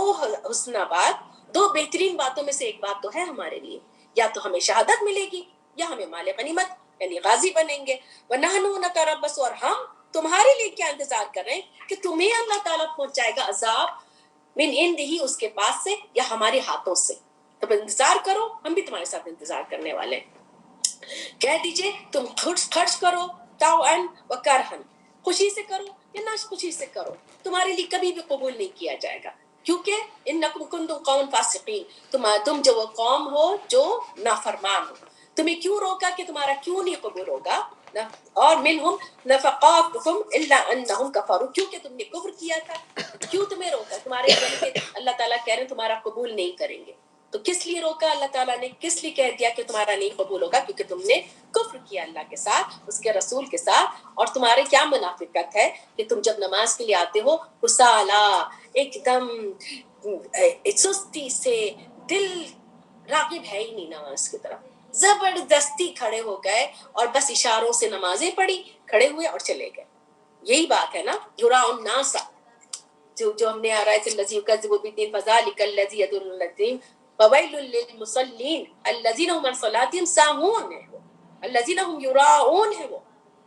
حسنہ بات، 2 بہترین باتوں میں سے ایک بات تو ہے ہمارے لیے، یا تو ہمیں شہادت ملے گی یا ہمیں مال غنیمت، یعنی غازی بنیں گے. وَنَحْنُ نَتَرَبَّصُ، اور ہم تمہارے لیے کیا انتظار کر رہے ہیں کہ تمہیں اللہ تعالیٰ پہنچائے گا عذاب من عندہ، اس کے پاس سے یا ہمارے ہاتھوں سے. تو انتظار کرو، ہم بھی تمہارے ساتھ انتظار کرنے والے ہیں. کہہ دیجئے تم خرچ کرو طوعاً وکرہاً، خوشی سے کرو یا نہ خوشی سے کرو، تمہارے لیے کبھی بھی قبول نہیں کیا جائے گا، کیونکہ انکم کنتم قوم فاسقین، تم جو وہ قوم ہو جو نافرمان ہو. تمہیں کیوں روکا کہ تمہارا کیوں نہیں قبول ہوگا؟ اور منہم نفقاتکم الا انہم کفروا، کیونکہ تم نے کفر کیا تھا. کیوں تمہیں روکا؟ تمہارے یعنی کہ اللہ تعالیٰ کہہ رہے ہیں تمہارا قبول نہیں کریں گے. تو کس لیے روکا اللہ تعالیٰ نے؟ کس لیے کہہ دیا کہ تمہارا نہیں قبول ہوگا؟ کیونکہ تم نے کفر کیا اللہ کے ساتھ، اس کے رسول کے ساتھ. اور تمہارے کیا منافقت ہے کہ تم جب نماز کے لیے آتے ہو کسالا، ایک دم سستی سے، دل راغب ہے ہی نہیں نماز کی طرف، زبردستی کھڑے ہو گئے اور بس اشاروں سے نمازیں پڑھی، کھڑے ہوئے اور چلے گئے. یہی بات ہے نا، یراء الناس، جو ہم نے آیت الذی یکذب بالدین فذلک الذی یدع الیتیم فویل للمصلین الذین هم عن صلاتهم ساہون، ہے وہ الذین هم یراؤون، ہے وہ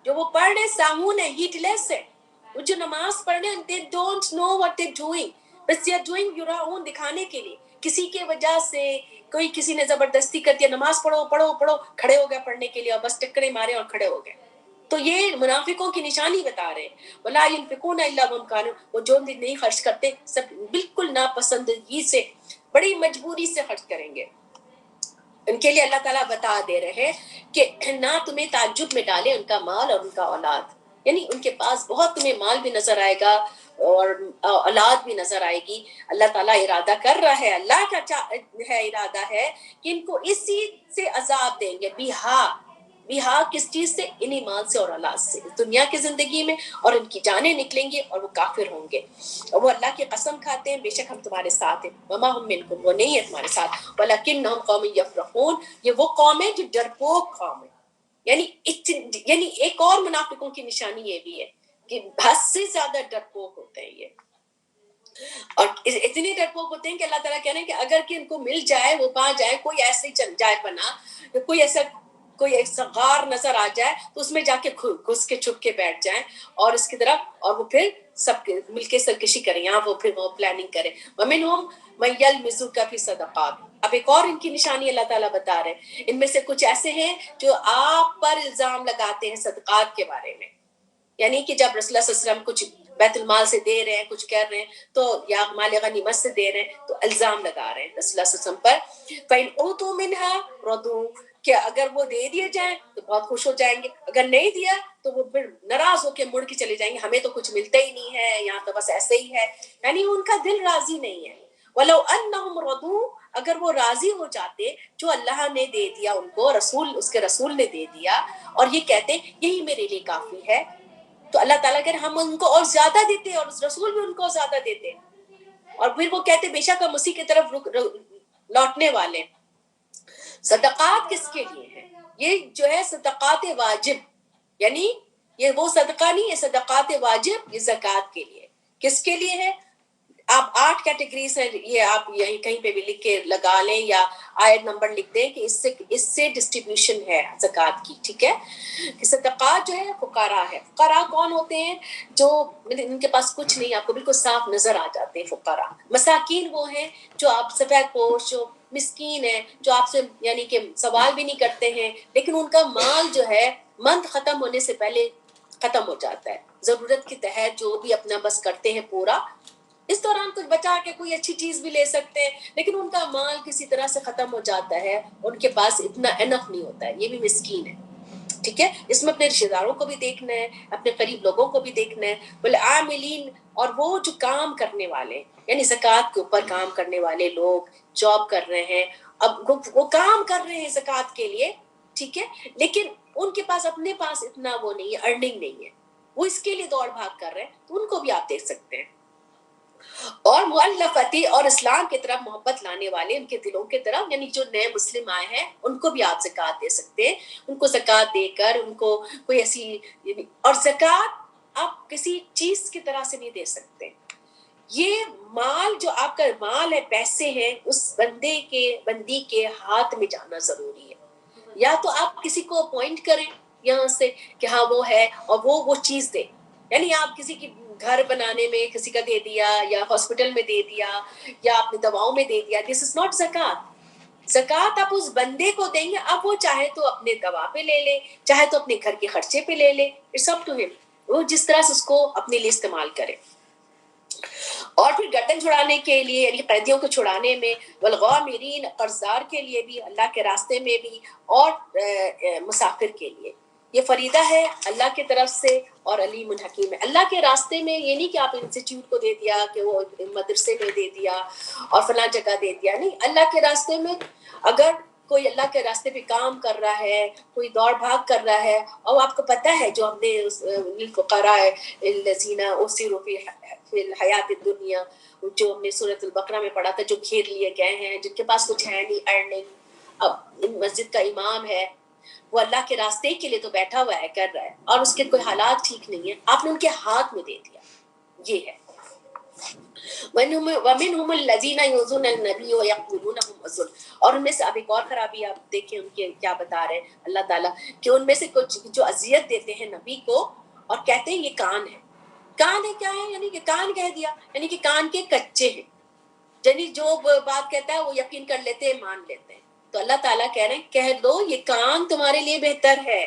جو وہ پڑھ رہے ساہون ہے، ہیٹ لیس ہے، وہ جو نماز پڑھ رہے they don't know what they're doing، بس they are doing یراؤون، دکھانے کے لیے. کسی کے وجہ سے کوئی کسی نے زبردستی کر دیا نماز پڑھو پڑھو پڑھو، کھڑے ہو گئے پڑھنے کے لیے اور بس ٹکرے مارے اور کھڑے ہو گئے. تو یہ منافقوں کی نشانی بتا رہے ہیں. وَلَا يُنْفِقُونَ إِلَّا وَهُمْ كَارِهُونَ، وہ جو نہیں خرچ کرتے سب بالکل ناپسندگی سے، بڑی مجبوری سے خرچ کریں گے. ان کے لیے اللہ تعالیٰ بتا دے رہے ہیں کہ نہ تمہیں تعجب میں ڈالے ان کا مال اور ان کا اولاد، یعنی ان کے پاس بہت تمہیں مال بھی نظر آئے گا اور اولاد بھی نظر آئے گی. اللہ تعالیٰ ارادہ کر رہا ہے، اللہ کا ہے ارادہ ہے کہ ان کو اسی سے عذاب دیں گے. بیہا، بہا کس چیز سے؟ ان ایمان سے اور اولاد سے، دنیا کی زندگی میں، اور ان کی جانیں نکلیں گی اور وہ کافر ہوں گے، اور وہ اللہ کی قسم کھاتے ہیں بے شک ہم تمہارے ساتھ ہیں، وما ہم منکم، وہ نہیں ہے تمہارے ساتھ، ولکنہم قوم یفرحون، یہ وہ قوم ہے جو ڈرپوک قوم ہے، یعنی ایک اور منافقوں کی نشانی یہ بھی ہے کہ حد سے زیادہ ڈرپوک ہوتے ہیں یہ، اور اتنے ڈرپوک ہوتے ہیں کہ اللہ تعالیٰ کہہ رہے ہیں کہ اگر کہ ان کو مل جائے، وہ پا جائے، کوئی ایسے ہی چل جائے پناہ، کوئی ایسا غار نظر آ جائے تو اس میں جا کے گھس کے چھپ کے بیٹھ جائیں، اور اس کی طرف، اور وہ پھر سب مل کے سرکشی کریں، یہاں وہ پھر وہ پلاننگ کریں، ومنہم من یلمزک فی صدقات۔ اب ایک اور ان کی نشانی اللہ تعالیٰ بتا رہے ہیں، ان میں سے کچھ ایسے ہیں جو آپ پر الزام لگاتے ہیں صدقات کے بارے میں، یعنی کہ جب رسول اللہ صلی اللہ علیہ وسلم کچھ بیت المال سے دے رہے ہیں، کچھ کر رہے ہیں، تو یا مال غنیمت سے دے رہے ہیں تو الزام لگا رہے ہیں رسول اللہ صلی اللہ علیہ وسلم پر، فَإِنْ أُوتُوا مِنْهَا رَضُوا، کہ اگر وہ دے دیے جائیں تو بہت خوش ہو جائیں گے، اگر نہیں دیا تو وہ پھر ناراض ہو کے مڑ کے چلے جائیں گے، ہمیں تو کچھ ملتا ہی نہیں ہے، یہاں تو بس ایسے ہی ہے، یعنی ان کا دل راضی نہیں ہے۔ وَلَوْ أَنَّهُمْ رَضُوا، اگر وہ راضی ہو جاتے جو اللہ نے دے دیا ان کو، اس کے رسول نے دے دیا، اور یہ کہتے یہی میرے لیے کافی ہے، تو اللہ تعالیٰ کہہ رہے ہم ان کو اور زیادہ دیتے، اور اس رسول بھی ان کو زیادہ دیتے، اور پھر وہ کہتے بے شک ہم اسی کی طرف لوٹنے والے۔ صدقات کس کے لیے ہے؟ یہ جو ہے صدقات واجب، یعنی یہ وہ صدقہ نہیں، یہ صدقات واجب، یہ زکوٰۃ کے لیے۔ کس کے لیے ہے؟ آپ 8 کیٹیگریز ہیں، یہ آپ یہیں کہیں پہ بھی لکھ کے لگا لیں یا آیت نمبر لکھ دیں کہ اس سے ڈسٹریبیوشن ہے زکوٰۃ کی، ٹھیک ہے؟ کہ صدقات جو ہے فقراء ہے۔ فقراء کون ہوتے ہیں؟ جو ان کے پاس کچھ نہیں، آپ کو بالکل صاف نظر آ جاتے ہیں فقراء۔ مساکین وہ ہیں جو آپ سفید پوش، جو مسکین ہیں، جو آپ سے یعنی کہ سوال بھی نہیں کرتے ہیں، لیکن ان کا مال جو ہے منتھ ختم ہونے سے پہلے ختم ہو جاتا ہے، ضرورت کے تحت جو بھی اپنا بس کرتے ہیں پورا، اس دوران کچھ بچا کے کوئی اچھی چیز بھی لے سکتے ہیں، لیکن ان کا مال کسی طرح سے ختم ہو جاتا ہے، ان کے پاس اتنا انف نہیں ہوتا ہے، یہ بھی مسکین ہے، ٹھیک ہے؟ اس میں اپنے رشتہ داروں کو بھی دیکھنا ہے، اپنے قریب لوگوں کو بھی دیکھنا ہے، والعاملین، اور وہ جو کام کرنے والے، یعنی زکوٰۃ کے اوپر کام کرنے والے لوگ جاب کر رہے ہیں، اب وہ کام کر رہے ہیں زکوٰۃ کے لیے، ٹھیک ہے، لیکن ان کے پاس اپنے پاس اتنا وہ نہیں ہے، ارننگ نہیں ہے، وہ اس کے لیے دوڑ بھاگ کر رہے ہیں، تو ان کو بھی آپ دیکھ سکتے ہیں۔ اور مؤلفتی، اور اسلام کی طرف محبت لانے والے، ان کے دلوں کی طرف، یعنی جو نئے مسلم آئے ہیں ان کو بھی آپ زکوٰۃ دے سکتے ہیں، ان کو زکوٰۃ دے کر ان کو کوئی ایسی، اور زکوٰۃ آپ کسی چیز کی طرح سے نہیں دے سکتے، یہ مال جو آپ کا مال ہے، پیسے ہیں، اس بندی کے ہاتھ میں جانا ضروری ہے، یا تو آپ کسی کو اپوائنٹ کریں یہاں سے کہ ہاں وہ ہے، اور وہ چیز دے، یعنی آپ کسی کی گھر بنانے میں کسی کا دے دیا، یا ہاسپٹل میں دے دیا، یا اپنی دواؤں میں دے دیا، دس از ناٹ زکوٰۃ۔ زکوٰۃ آپ اس بندے کو دیں گے، اب وہ چاہے تو اپنے دوا پہ لے لے، چاہے تو اپنے گھر کے خرچے پہ لے لے، اٹس اپ ٹو ہم، وہ جس طرح سے اس کو اپنے لیے استعمال کرے۔ اور پھر گردن چھڑانے کے لیے، یعنی قیدیوں کو چھڑانے میں، والغامرین، قرضدار کے لیے بھی، اللہ کے راستے میں بھی، اور مسافر کے لیے، یہ فریضہ ہے اللہ کی طرف سے، اور علیم الحکیم ہے۔ اللہ کے راستے میں یہ نہیں کہ آپ انسٹیٹیوٹ کو دے دیا، کہ وہ مدرسے میں دے دیا اور فلاں جگہ دے دیا، نہیں، اللہ کے راستے میں اگر کوئی اللہ کے راستے پہ کام کر رہا ہے، کوئی دوڑ بھاگ کر رہا ہے، اور آپ کو پتہ ہے جو ہم نے للفقراء الذین اسروا فی الحیات الدنیا، جو ہم نے سورۃ البقرہ میں پڑھا تھا، جو گھیر لیے گئے ہیں، جن کے پاس کچھ ہے نہیں، ارننگ، اب مسجد کا امام ہے، وہ اللہ کے راستے کے لیے تو بیٹھا ہوا ہے، کر رہا ہے، اور اس کے کوئی حالات ٹھیک نہیں ہیں، آپ نے ان کے ہاتھ میں دے دیا، یہ ہے۔ وَمِنْهُمُ الَّذِينَ يُؤْذُونَ النَّبِيَّ وَيَقُولُونَ هُوَ أُذُنٌ، اور ان میں سے اب ایک اور خرابی آپ دیکھیں ان کے کیا بتا رہے ہیں اللہ تعالیٰ، کہ ان میں سے کچھ جو اذیت دیتے ہیں نبی کو، اور کہتے ہیں یہ کان ہے۔ کان ہے کیا ہے؟ یعنی کہ کان کہہ دیا، یعنی کہ کان کے کچے ہیں، یعنی جو بات کہتا ہے وہ یقین کر لیتے ہیں، مان لیتے ہیں، تو اللہ تعالیٰ کہہ رہے ہیں کہہ دو یہ کان تمہارے لیے بہتر ہے،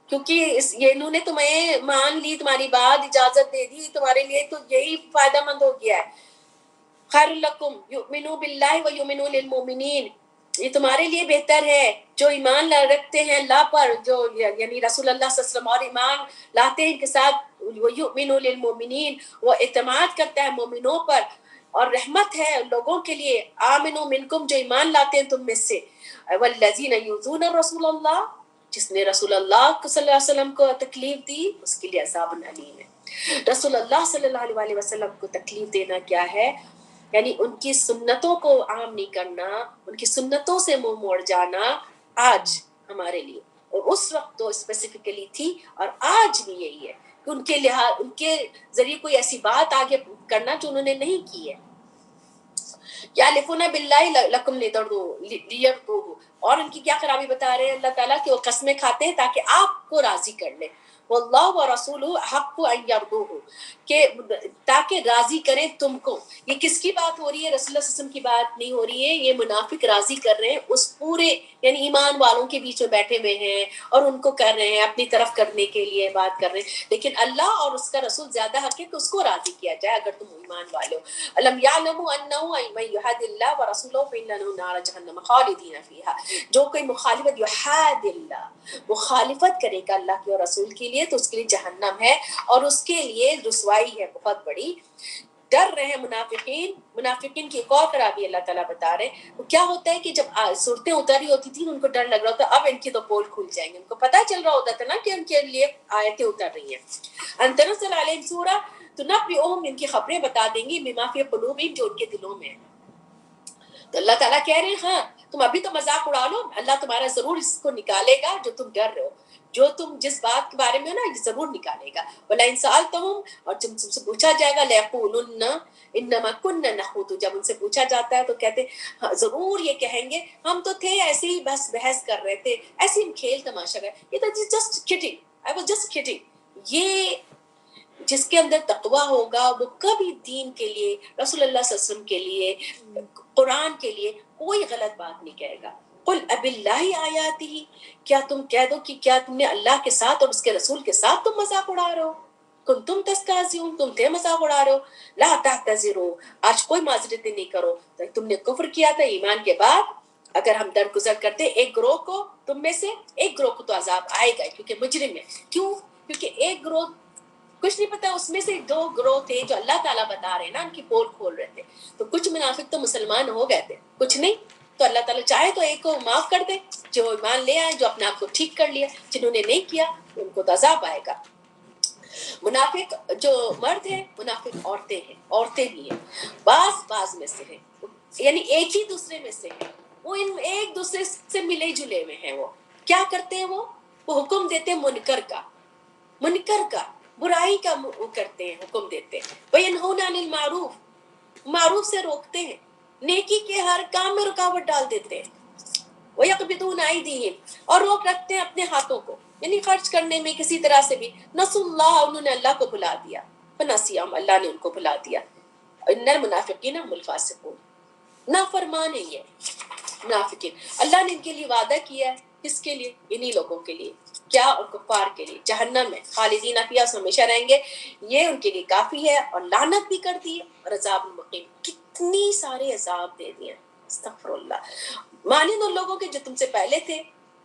کیونکہ یہ انہوں نے تمہیں مان لی، تمہاری بات اجازت دے دی، تمہارے لیے تو یہی فائدہ مند ہو گیا ہے۔ خیر لکم یؤمنوا باللہ و یؤمنوا للمؤمنین، یہ تمہارے لیے بہتر ہے جو ایمان رکھتے ہیں اللہ پر، جو یعنی رسول اللہ صلی اللہ علیہ وسلم، اور ایمان لاتے ہیں ان کے ساتھ، وَيُؤْمِنُوا لِلْمُؤْمِنِينَ، وہ اعتماد کرتا ہے مومنوں پر، اور رحمت ہے لوگوں کے لیے، آمنوا منکم، جو ایمان لاتے ہیں تم میں سے، والذین یؤذون رسول اللہ، جس نے رسول اللہ صلی اللہ علیہ وسلم کو تکلیف دی اس کے لیے عذاب علیم ہے۔ رسول اللہ صلی اللہ علیہ وسلم کو تکلیف دینا کیا ہے؟ یعنی ان کی سنتوں کو عام نہیں کرنا، ان کی سنتوں سے منہ موڑ جانا آج ہمارے لیے، اور اس وقت تو اسپیسیفکلی تھی اور آج بھی یہی ہے کہ ان کے ذریعے کوئی ایسی بات آگے کرنا جو انہوں نے نہیں کی ہے۔ یحلفون باللہ لکم لیرضوہ، اور ان کی کیا خرابی بتا رہے ہیں اللہ تعالیٰ کہ وہ قسمیں کھاتے ہیں تاکہ آپ کو راضی کر لیں، واللہ ورسولہ حق ان یرضوہ، کہ تاکہ راضی کریں تم کو۔ یہ کس کی بات ہو رہی ہے؟ رسول اللہ صلی اللہ علیہ وسلم کی بات نہیں ہو رہی ہے، یہ منافق راضی کر رہے ہیں اس پورے یعنی ایمان والوں کے بیچ میں بیٹھے ہوئے ہیں اور ان کو کر رہے ہیں اپنی طرف کرنے کے لیے بات کر رہے ہیں، لیکن اللہ اور اس کا رسول زیادہ حق ہے کہ اس کو راضی کیا جائے اگر تم ایمان والے ہو۔ الم یعلموا انه من یحاد اللہ ورسولہ فان له نار جہنم خالدین فیہا، جو کوئی مخالفت یحاد اللہ، مخالفت کرے گا اللہ کے اور رسول کے لیے تو اس کے لیے جہنم ہے اور اس کے لیے رسوائی ہے بہت بڑی۔ ڈر رہے ہیں منافقین کی ایک اور خرابی اللہ تعالیٰ بتا رہے ہیں، وہ کیا ہوتا ہے کہ جب صورتیں اتر رہی ہوتی تھی ان کو ڈر لگ رہا ہوتا اب ان کی تو پول کھل جائیں گے، ان کو پتہ چل رہا ہوتا تھا نا کہ ان کے لیے آیتیں اتر رہی ہیں۔ ان تنزل علیہم سورہ، تنبئہم، ان کی خبریں بتا دیں گی بما فی قلوبہم، جو ان کے دلوں میں ہے۔ تو اللہ تعالیٰ کہہ رہے ہیں ہاں تم ابھی تو مذاق اڑا لو، اللہ تمہارا ضرور اس کو نکالے گا جو تم ڈر رہے ہو، جو تم جس بات کے بارے میں ہو نا یہ ضرور نکالے گا۔ وَلَئِن سَأَلْتَهُمْ، اور جب تم سے پوچھا جائے گا لَيَقُولُنَّ إِنَّمَا كُنَّا نَخُوضُ، جب ان سے پوچھا جاتا ہے تو کہتے ہیں ہاں ضرور یہ کہیں گے ہم تو تھے ایسے ہی بس بحث کر رہے تھے، ایسے ہی کھیل تماشا کر، یہ تو just kidding, I was just kidding. یہ جس کے اندر تقوی ہوگا وہ کبھی دین کے لیے، رسول اللہ صلی اللہ علیہ وسلم کے لیے، قرآن کے لیے کوئی غلط بات نہیں کہے گا۔ قل اب اللہ آیاتہ، کیا تم کہہ دو کہ کیا تم نے اللہ کے ساتھ اور اس کے رسول کے ساتھ تم مذاق اڑا رہے ہو؟ کنتم تستہزئون، تم تھے مذاق اڑا رہے ہو۔ لا تعتذروا، آج کوئی معذرتیں نہیں کرو، تم نے کفر کیا تھا ایمان کے بعد، اگر ہم درگزر کرتے ایک گروہ کو، تم میں سے ایک گروہ کو تو عذاب آئے گا کیونکہ مجرم ہے۔ کیوں؟ کیونکہ ایک گروہ کچھ نہیں پتا، اس میں سے دو گروہ تھے جو اللہ تعالیٰ بتا رہے ہیں نا ان کی پول کھول رہے تھے، تو کچھ منافق تو مسلمان ہو گئے تھے، کچھ نہیں، تو اللہ تعالیٰ چاہے تو ایک کو معاف کر دے جو ایمان لے آئے، جو اپنے آپ کو ٹھیک کر لیا، جنہوں نے نہیں کیا ان کو تو عذاب آئے گا۔ منافق جو مرد ہیں، منافق عورتیں ہیں، عورتیں بھی ہیں، بعض میں سے ہیں، یعنی ایک ہی دوسرے میں سے ہیں، وہ ان ایک دوسرے سے ملے جلے ہوئے ہیں۔ وہ کیا کرتے ہیں؟ وہ حکم دیتے ہیں منکر کا، برائی کا وہ کرتے ہیں، حکم دیتے ہیں۔ وَيَنْهُونَ عَنِ الْمَعْرُوفِ، معروف سے روکتے ہیں، نیکی کے ہر کام میں رکاوٹ ڈال دیتے ہیں۔ وَيَقْبِضُونَ أَيْدِيهِمْ، اور روک رکھتے ہیں اپنے ہاتھوں کو، یعنی خرچ کرنے میں کسی طرح سے بھی۔ نسوا اللہ، انہوں نے اللہ کو بھلا دیا، فنسیہم، اللہ نے ان کو بھلا دیا۔ ان المنافقین هم الفاسقون، نافرمان ہے یہ منافقین۔ اللہ نے ان کے لیے وعدہ کیا ہے، کس کے لیے؟ انہی لوگوں کے لیے، کیا؟ اور کفار کے لیے، جہنم میں خالدین فیہا، ہمیشہ رہیں گے، یہ ان کے لیے کافی ہے، اور لعنت بھی کر دی ہے، اور عذاب مقیم، کتنی سارے عذاب دے دیے، استغفر اللہ۔ مانند ان لوگوں کے جو تم سے پہلے تھے،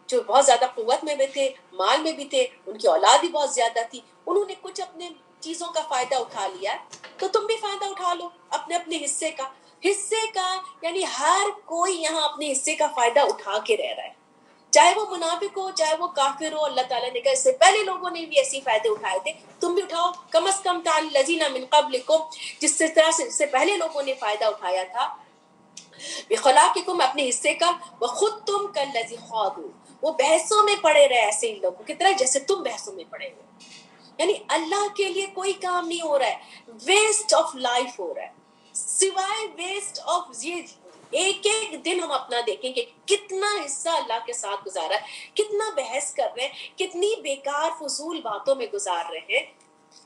جو بہت زیادہ قوت میں بھی تھے، مال میں بھی تھے، ان کی اولاد بھی بہت زیادہ تھی، انہوں نے کچھ اپنے چیزوں کا فائدہ اٹھا لیا، تو تم بھی فائدہ اٹھا لو اپنے اپنے حصے کا، یعنی ہر کوئی یہاں اپنے حصے کا فائدہ اٹھا کے رہ رہا ہے، چاہے وہ منافق ہو چاہے وہ کافر ہو۔ اللہ تعالیٰ نے کہا اس سے پہلے لوگوں نے بھی ایسے فائدے اٹھائے تھے، تم بھی اٹھاؤ، کم از کم تعالی الذین من قبلکم، جس سے طرح سے پہلے لوگوں نے فائدہ اٹھایا تھا، بخلاقکم، اپنے حصے کا، وخذتم کالذی خاضوا، وہ بحثوں میں پڑے رہے ایسے ان لوگوں کی طرح جیسے تم بحثوں میں پڑے ہوئے، یعنی اللہ کے لیے کوئی کام نہیں ہو رہا ہے، ویسٹ آف لائف ہو رہا ہے، سوائے ویسٹ آف یہ ایک ایک دن ہم اپنا دیکھیں کہ کتنا حصہ اللہ کے ساتھ گزارا ہے، کتنا بحث کر رہے ہیں، کتنی بیکار فضول باتوں میں گزار رہے ہیں،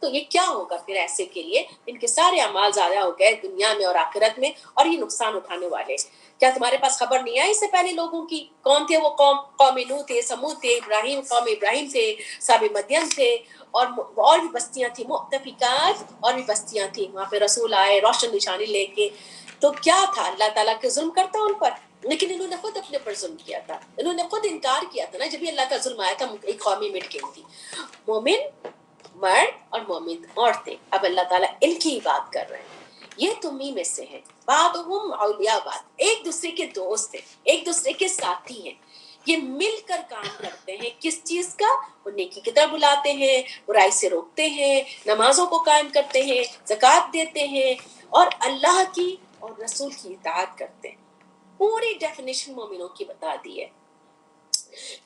تو یہ کیا ہوگا پھر ایسے کے لیے؟ ان کے سارے اعمال ضائع ہو گئے دنیا میں اور آخرت میں، اور یہ نقصان اٹھانے والے۔ کیا تمہارے پاس خبر نہیں آئی اس سے پہلے لوگوں کی؟ کون تھے وہ قوم نوح تھے، سمود تھے، قوم ابراہیم تھے، صحابہ مدین تھے، اور بھی بستیاں تھیں، مؤتفقات، اور بھی بستیاں تھیں، وہاں پہ رسول آئے روشن نشانی لے کے، تو کیا تھا؟ اللہ تعالیٰ کے ظلم کرتا ان پر، لیکن انہوں نے خود اپنے پر ظلم کیا تھا، انہوں نے خود انکار کیا تھا نا، جب بھی اللہ کا ظلم آیا تھا ایک قومی مٹ گئی تھی۔ مومن مرد اور مومن عورتیں، اب اللہ تعالیٰ ان کی بات کر رہے ہیں، یہ تمہیں میں سے ہیں، بعضهم اولیاء بعض، ایک دوسرے کے دوست ہیں، ایک دوسرے کے ساتھی ہیں، یہ مل کر کام کرتے ہیں. کس چیز کا؟ وہ نیکی کی طرف بلاتے ہیں، برائی سے روکتے ہیں، نمازوں کو قائم کرتے ہیں، زکوٰۃ دیتے ہیں اور اللہ کی اور رسول کی اطاعت کرتے ہیں. پوری ڈیفینیشن مومنوں کی بتا دی ہے.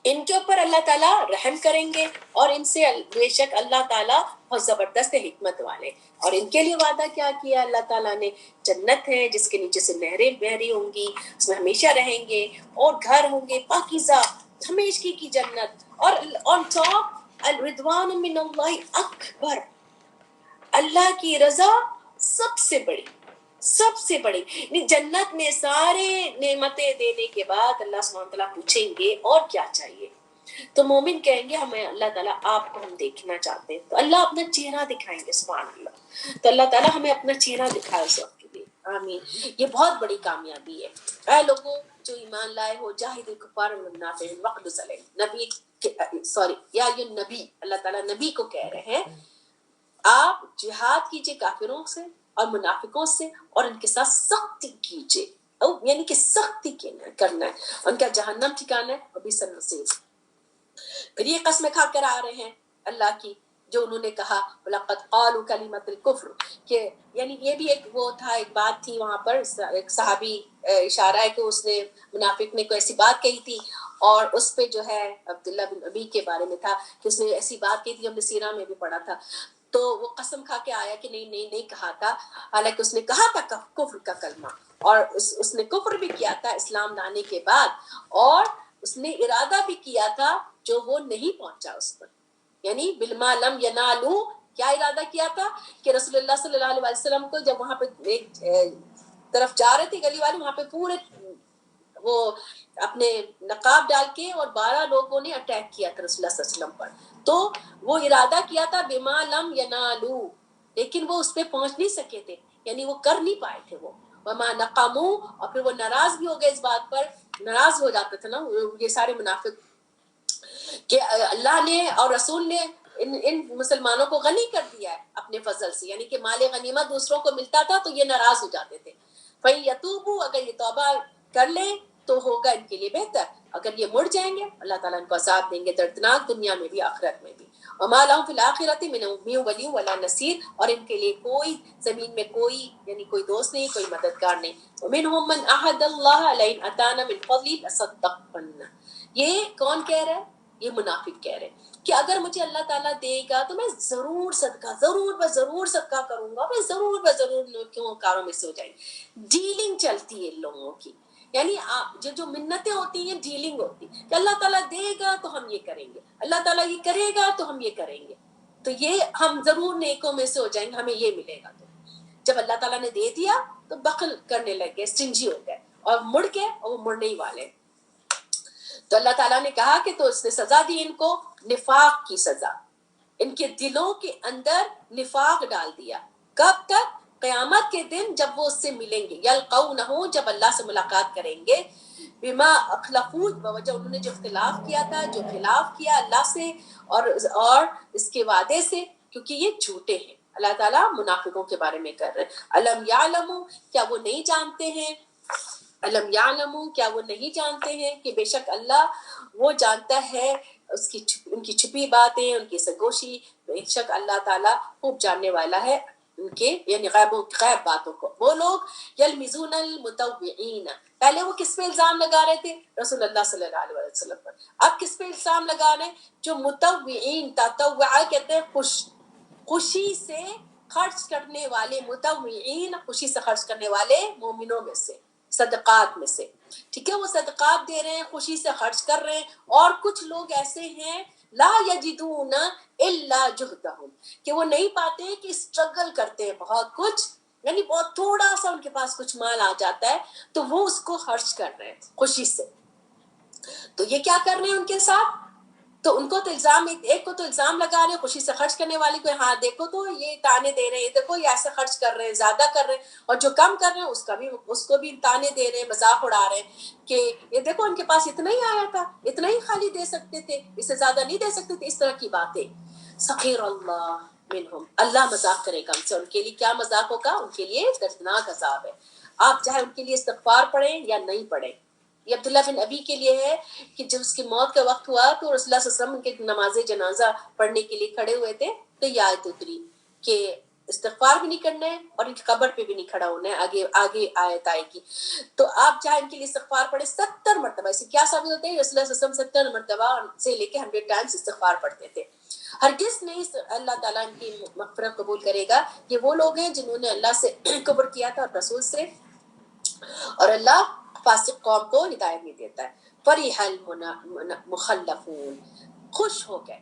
ان کے اوپر اللہ تعالیٰ رحم کریں گے اور ان سے بے شک اللہ تعالیٰ بہت زبردست حکمت والے. اور ان کے لیے وعدہ کیا کیا اللہ تعالیٰ نے؟ جنت ہے جس کے نیچے سے نہریں بہہ رہی ہوں گی، اس میں ہمیشہ رہیں گے، اور گھر ہوں گے پاکیزہ ہمیشگی کی جنت. اور آن ٹاپ الرضوان من اللہ اکبر، اللہ کی رضا سب سے بڑی، سب سے بڑی. جنت میں سارے نعمتیں دینے کے بعد اللہ سبحانہ وتعالیٰ پوچھیں گے اور کیا چاہیے؟ تو مومن کہیں گے ہمیں اللہ تعالیٰ آپ کو ہم دیکھنا چاہتے ہیں. تو اللہ اپنا چہرہ دکھائیں گے سبحان اللہ. تو اللہ تعالیٰ ہمیں اپنا چہرہ دکھائے اس وقت کے لیے. آمین. یہ بہت بڑی کامیابی ہے. اے لوگوں جو ایمان لائے ہو، جاہد الکفار والمنافقین واغلظ علیہم. نبی یا یہ نبی، اللہ تعالیٰ نبی کو کہہ رہے ہیں آپ جہاد کیجئے کافروں سے اور منافقوں سے اور ان کے ساتھ سختی کیجئے، یعنی کہ سختی کرنا ہے. ان کا جہنم ٹھکانا ہے اور بئس المصیر. پھر یہ قسمیں کھا کر آ رہے ہیں اللہ کی جو انہوں نے کہا وَلَقَدْ قَالُوا كَلِمَةَ الْكُفْرِ، کہ یعنی یہ بھی ایک وہ تھا، ایک بات تھی وہاں پر. ایک صحابی اشارہ ہے کہ اس نے منافق نے کوئی ایسی بات کہی تھی اور اس پہ جو ہے عبداللہ بن ابی کے بارے میں تھا کہ اس نے ایسی بات کہی تھی، ہم نے سیرہ میں بھی پڑھا تھا. تو وہ قسم کھا کے آیا کہ نہیں کہا تھا، حالانکہ اس نے کہا تھا کفر کا کلمہ اور اس نے کفر بھی کیا تھا اسلام لانے کے بعد، اور اس نے ارادہ بھی کیا تھا جو وہ نہیں پہنچا اس پر. یعنی بالما لم ینالو، کیا ارادہ کیا تھا کہ رسول اللہ صلی اللہ علیہ وسلم کو جب وہاں پہ ایک طرف جا رہے تھے گلی والے، وہاں پہ پورے وہ اپنے نقاب ڈال کے اور 12 لوگوں نے اٹیک کیا تھا رسول اللہ صلی اللہ علیہ وسلم پر. تو وہ ارادہ کیا تھا بما لم ینالو، لیکن وہ اس پہ پہنچ نہیں سکے تھے، یعنی وہ کر نہیں پائے تھے. وہ وما نقمو، اور پھر وہ ناراض بھی ہو گئے اس بات پر، ناراض ہو جاتے تھے نا یہ سارے منافق کہ اللہ نے اور رسول نے ان مسلمانوں کو غنی کر دیا ہے اپنے فضل سے، یعنی کہ مال غنیمت دوسروں کو ملتا تھا تو یہ ناراض ہو جاتے تھے. فَيَتُوبُوا، اگر یہ توبہ کر لیں تو ہوگا ان کے لیے بہتر. اگر یہ مڑ جائیں گے اللہ تعالیٰ ان کو عذاب دیں گے دردناک، دنیا میں بھی آخرت میں بھی. وَمَا لَهُمْ فِي الْآخِرَةِ مِنْ وَلِيٍّ وَلَا نَصِيرٍ، اور ان کے لیے کوئی زمین میں کوئی یعنی کوئی دوست نہیں، کوئی مددگار نہیں. وَمِنْهُمْ مَنْ أَحَدَ اللَّهَ لَئِنْ أَتَانَا مِنْ فَضْلِهِ لَصَدَّقْنَا. یہ کون کہہ رہا ہے؟ یہ منافق کہہ رہے ہیں کہ اگر مجھے اللہ تعالیٰ دے گا تو میں ضرور صدقہ، ضرور صدقہ کروں گا، میں ضرور کیوں کاروں میں سے ہو جائیں گے. ڈیلنگ چلتی ہے ان لوگوں کی، یعنی جو منتیں ہوتی ہیں ڈیلنگ ہوتی کہ اللہ تعالیٰ دے گا تو ہم یہ کریں گے، اللہ تعالیٰ یہ کرے گا تو ہم یہ کریں گے، تو یہ ہم ضرور نیکوں میں سے ہو جائیں گے، ہمیں یہ ملے گا. تو جب اللہ تعالیٰ نے دے دیا تو بخل کرنے لگ گئے، سٹنجی ہو گئے اور مڑ گئے، اور وہ مڑنے ہی والے. تو اللہ تعالیٰ نے کہا کہ تو اس نے سزا دی ان کو نفاق کی سزا، ان کے دلوں کے اندر نفاق ڈال دیا. کب تک؟ قیامت کے دن جب وہ اس سے ملیں گے. یلقونہ، جب اللہ سے ملاقات کریں گے. بما اخلفوا، بوجہ انہوں نے جو اختلاف کیا تھا، جو خلاف کیا اللہ سے اور اس کے وعدے سے، کیونکہ یہ جھوٹے ہیں. اللہ تعالیٰ منافقوں کے بارے میں کر رہے ہیں. الم یعلموا، کیا وہ نہیں جانتے ہیں؟ علم یعلموا، کیا وہ نہیں جانتے ہیں کہ بے شک اللہ وہ جانتا ہے ان کی چھپی باتیں، ان کی سرگوشی. بے شک اللہ تعالیٰ خوب جاننے والا ہے ان کے یعنی غیب باتوں کو. وہ لوگ یلمزون المتوعین، پہلے وہ کس پہ الزام لگا رہے تھے؟ رسول اللہ صلی اللہ علیہ وسلم پر. اب کس پہ الزام لگا رہے ہیں؟ جو متوعین، تطوع کہتے ہیں خوشی سے خرچ کرنے والے، متوعین خوشی سے خرچ کرنے والے مومنوں میں سے، صدقات میں سے. ٹھیک ہے، وہ صدقات دے رہے ہیں، خوشی سے خرچ کر رہے ہیں. اور کچھ لوگ ایسے ہیں لا یجدون الا جہدہم، کہ وہ نہیں پاتے کہ اسٹرگل کرتے ہیں بہت کچھ، یعنی بہت تھوڑا سا ان کے پاس کچھ مال آ جاتا ہے تو وہ اس کو خرچ کر رہے ہیں خوشی سے. تو یہ کیا کر رہے ہیں ان کے ساتھ؟ تو ان کو تو الزام، ایک کو تو الزام لگا رہے ہیں خوشی سے خرچ کرنے والے کو، ہاں دیکھو تو یہ تانے دے رہے ہیں، دیکھو یہ ایسے خرچ کر رہے ہیں، زیادہ کر رہے ہیں. اور جو کم کر رہے ہیں اس کو بھی تانے دے رہے ہیں، مذاق اڑا رہے ہیں کہ یہ دیکھو ان کے پاس اتنا ہی آیا تھا، اتنا ہی خالی دے سکتے تھے، اس سے زیادہ نہیں دے سکتے تھے. اس طرح کی باتیں. سخیر اللہ منہم، اللہ مذاق کرے گا ان سے. ان کے لیے کیا مذاق ہوگا؟ ان کے لیے دردناک عذاب ہے. آپ چاہے ان کے لیے استغفار پڑھیں یا نہیں پڑھیں، یہ عبداللہ بن ابی کے لیے ہے کہ جب اس کی موت کا وقت ہوا تو رسول اللہ صلی اللہ علیہ وسلم ان کے نماز جنازہ پڑھنے کے لیے کھڑے ہوئے تھے، تو یہ آیت اتری کہ استغفار بھی نہیں کرنا ہے اور ان کی قبر پہ بھی نہیں کھڑا ہونا ہے. آگے آیت آئے گی. تو آپ چاہے ان کے لیے استغفار پڑھے 70 مرتبہ. اسے کیا ثابت ہوتا ہے؟ رسول اللہ صلی اللہ علیہ وسلم 70 مرتبہ سے لے کے 100 ٹائمز استغفار پڑھتے تھے. ہرگز نہیں اللہ تعالیٰ ان کی مغفرت قبول کرے گا. یہ وہ لوگ ہیں جنہوں نے اللہ سے کفر کیا تھا اور رسول سے، اور اللہ فاسق قوم کو ہدایت نہیں دیتا ہے. فریح المخلفون، خوش ہو گئے.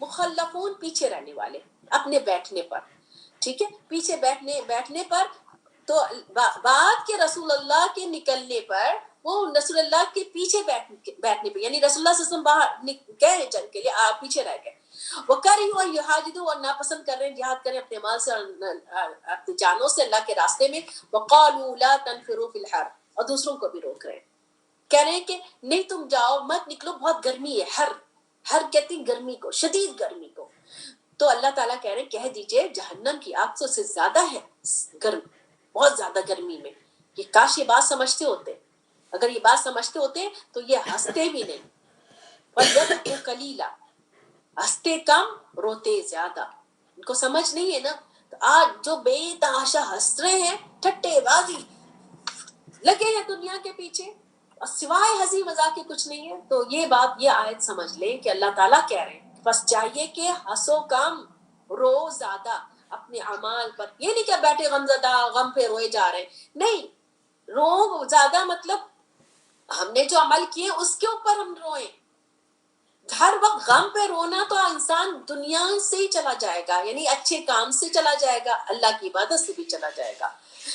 مخلفون پیچھے رہنے والے اپنے بیٹھنے پر، ٹھیک ہے، پیچھے بیٹھنے پر. تو بعد کے رسول اللہ کے نکلنے پر وہ رسول اللہ کے پیچھے بیٹھنے پہ، یعنی رسول اللہ صلی اللہ علیہ وسلم باہر گئے جنگ کے لیے، آپ پیچھے رہ گئے. وہ کری ہوا یحاجدوا، اور ناپسند کر رہے ہیں جہاد کریں اپنے مال سے اور اپنی جانوں سے اللہ کے راستے میں. وقالوا لا تنفروا فی الحر، اور دوسروں کو بھی روک رہے ہیں، کہہ رہے ہیں کہ نہیں تم جاؤ مت نکلو، بہت گرمی ہے. ہر کہتی ہیں گرمی کو، شدید گرمی کو. تو اللہ تعالیٰ کہہ رہے ہیں کہہ دیجئے جہنم کی آگ تو سے زیادہ ہے گرم، بہت زیادہ گرمی میں. یہ کاش یہ بات سمجھتے ہوتے، اگر یہ بات سمجھتے ہوتے تو یہ ہنستے بھی نہیں. وَلْيَضْحَكُوا قَلِيلًا، ہنستے کم روتے زیادہ. ان کو سمجھ نہیں ہے نا. تو آج جو بے تحاشا ہنس رہے ہیں، ٹھٹے بازی لگے ہیں دنیا کے پیچھے، اور سوائے ہنسی مذاق کے کچھ نہیں ہے. تو یہ بات، یہ آیت سمجھ لیں کہ اللہ تعالیٰ کہہ رہے ہیں بس چاہیے کہ ہنسو کم رو زیادہ اپنے اعمال پر. یہ نہیں کہ بیٹھے غم زدہ غم پہ روئے جا رہے ہیں، نہیں. رو زیادہ مطلب ہم نے جو عمل کیے اس کے اوپر ہم روئیں. ہر وقت غم پہ رونا تو انسان دنیا سے ہی چلا جائے گا، یعنی اچھے کام سے چلا جائے گا، اللہ کی عبادت سے بھی چلا جائے گا.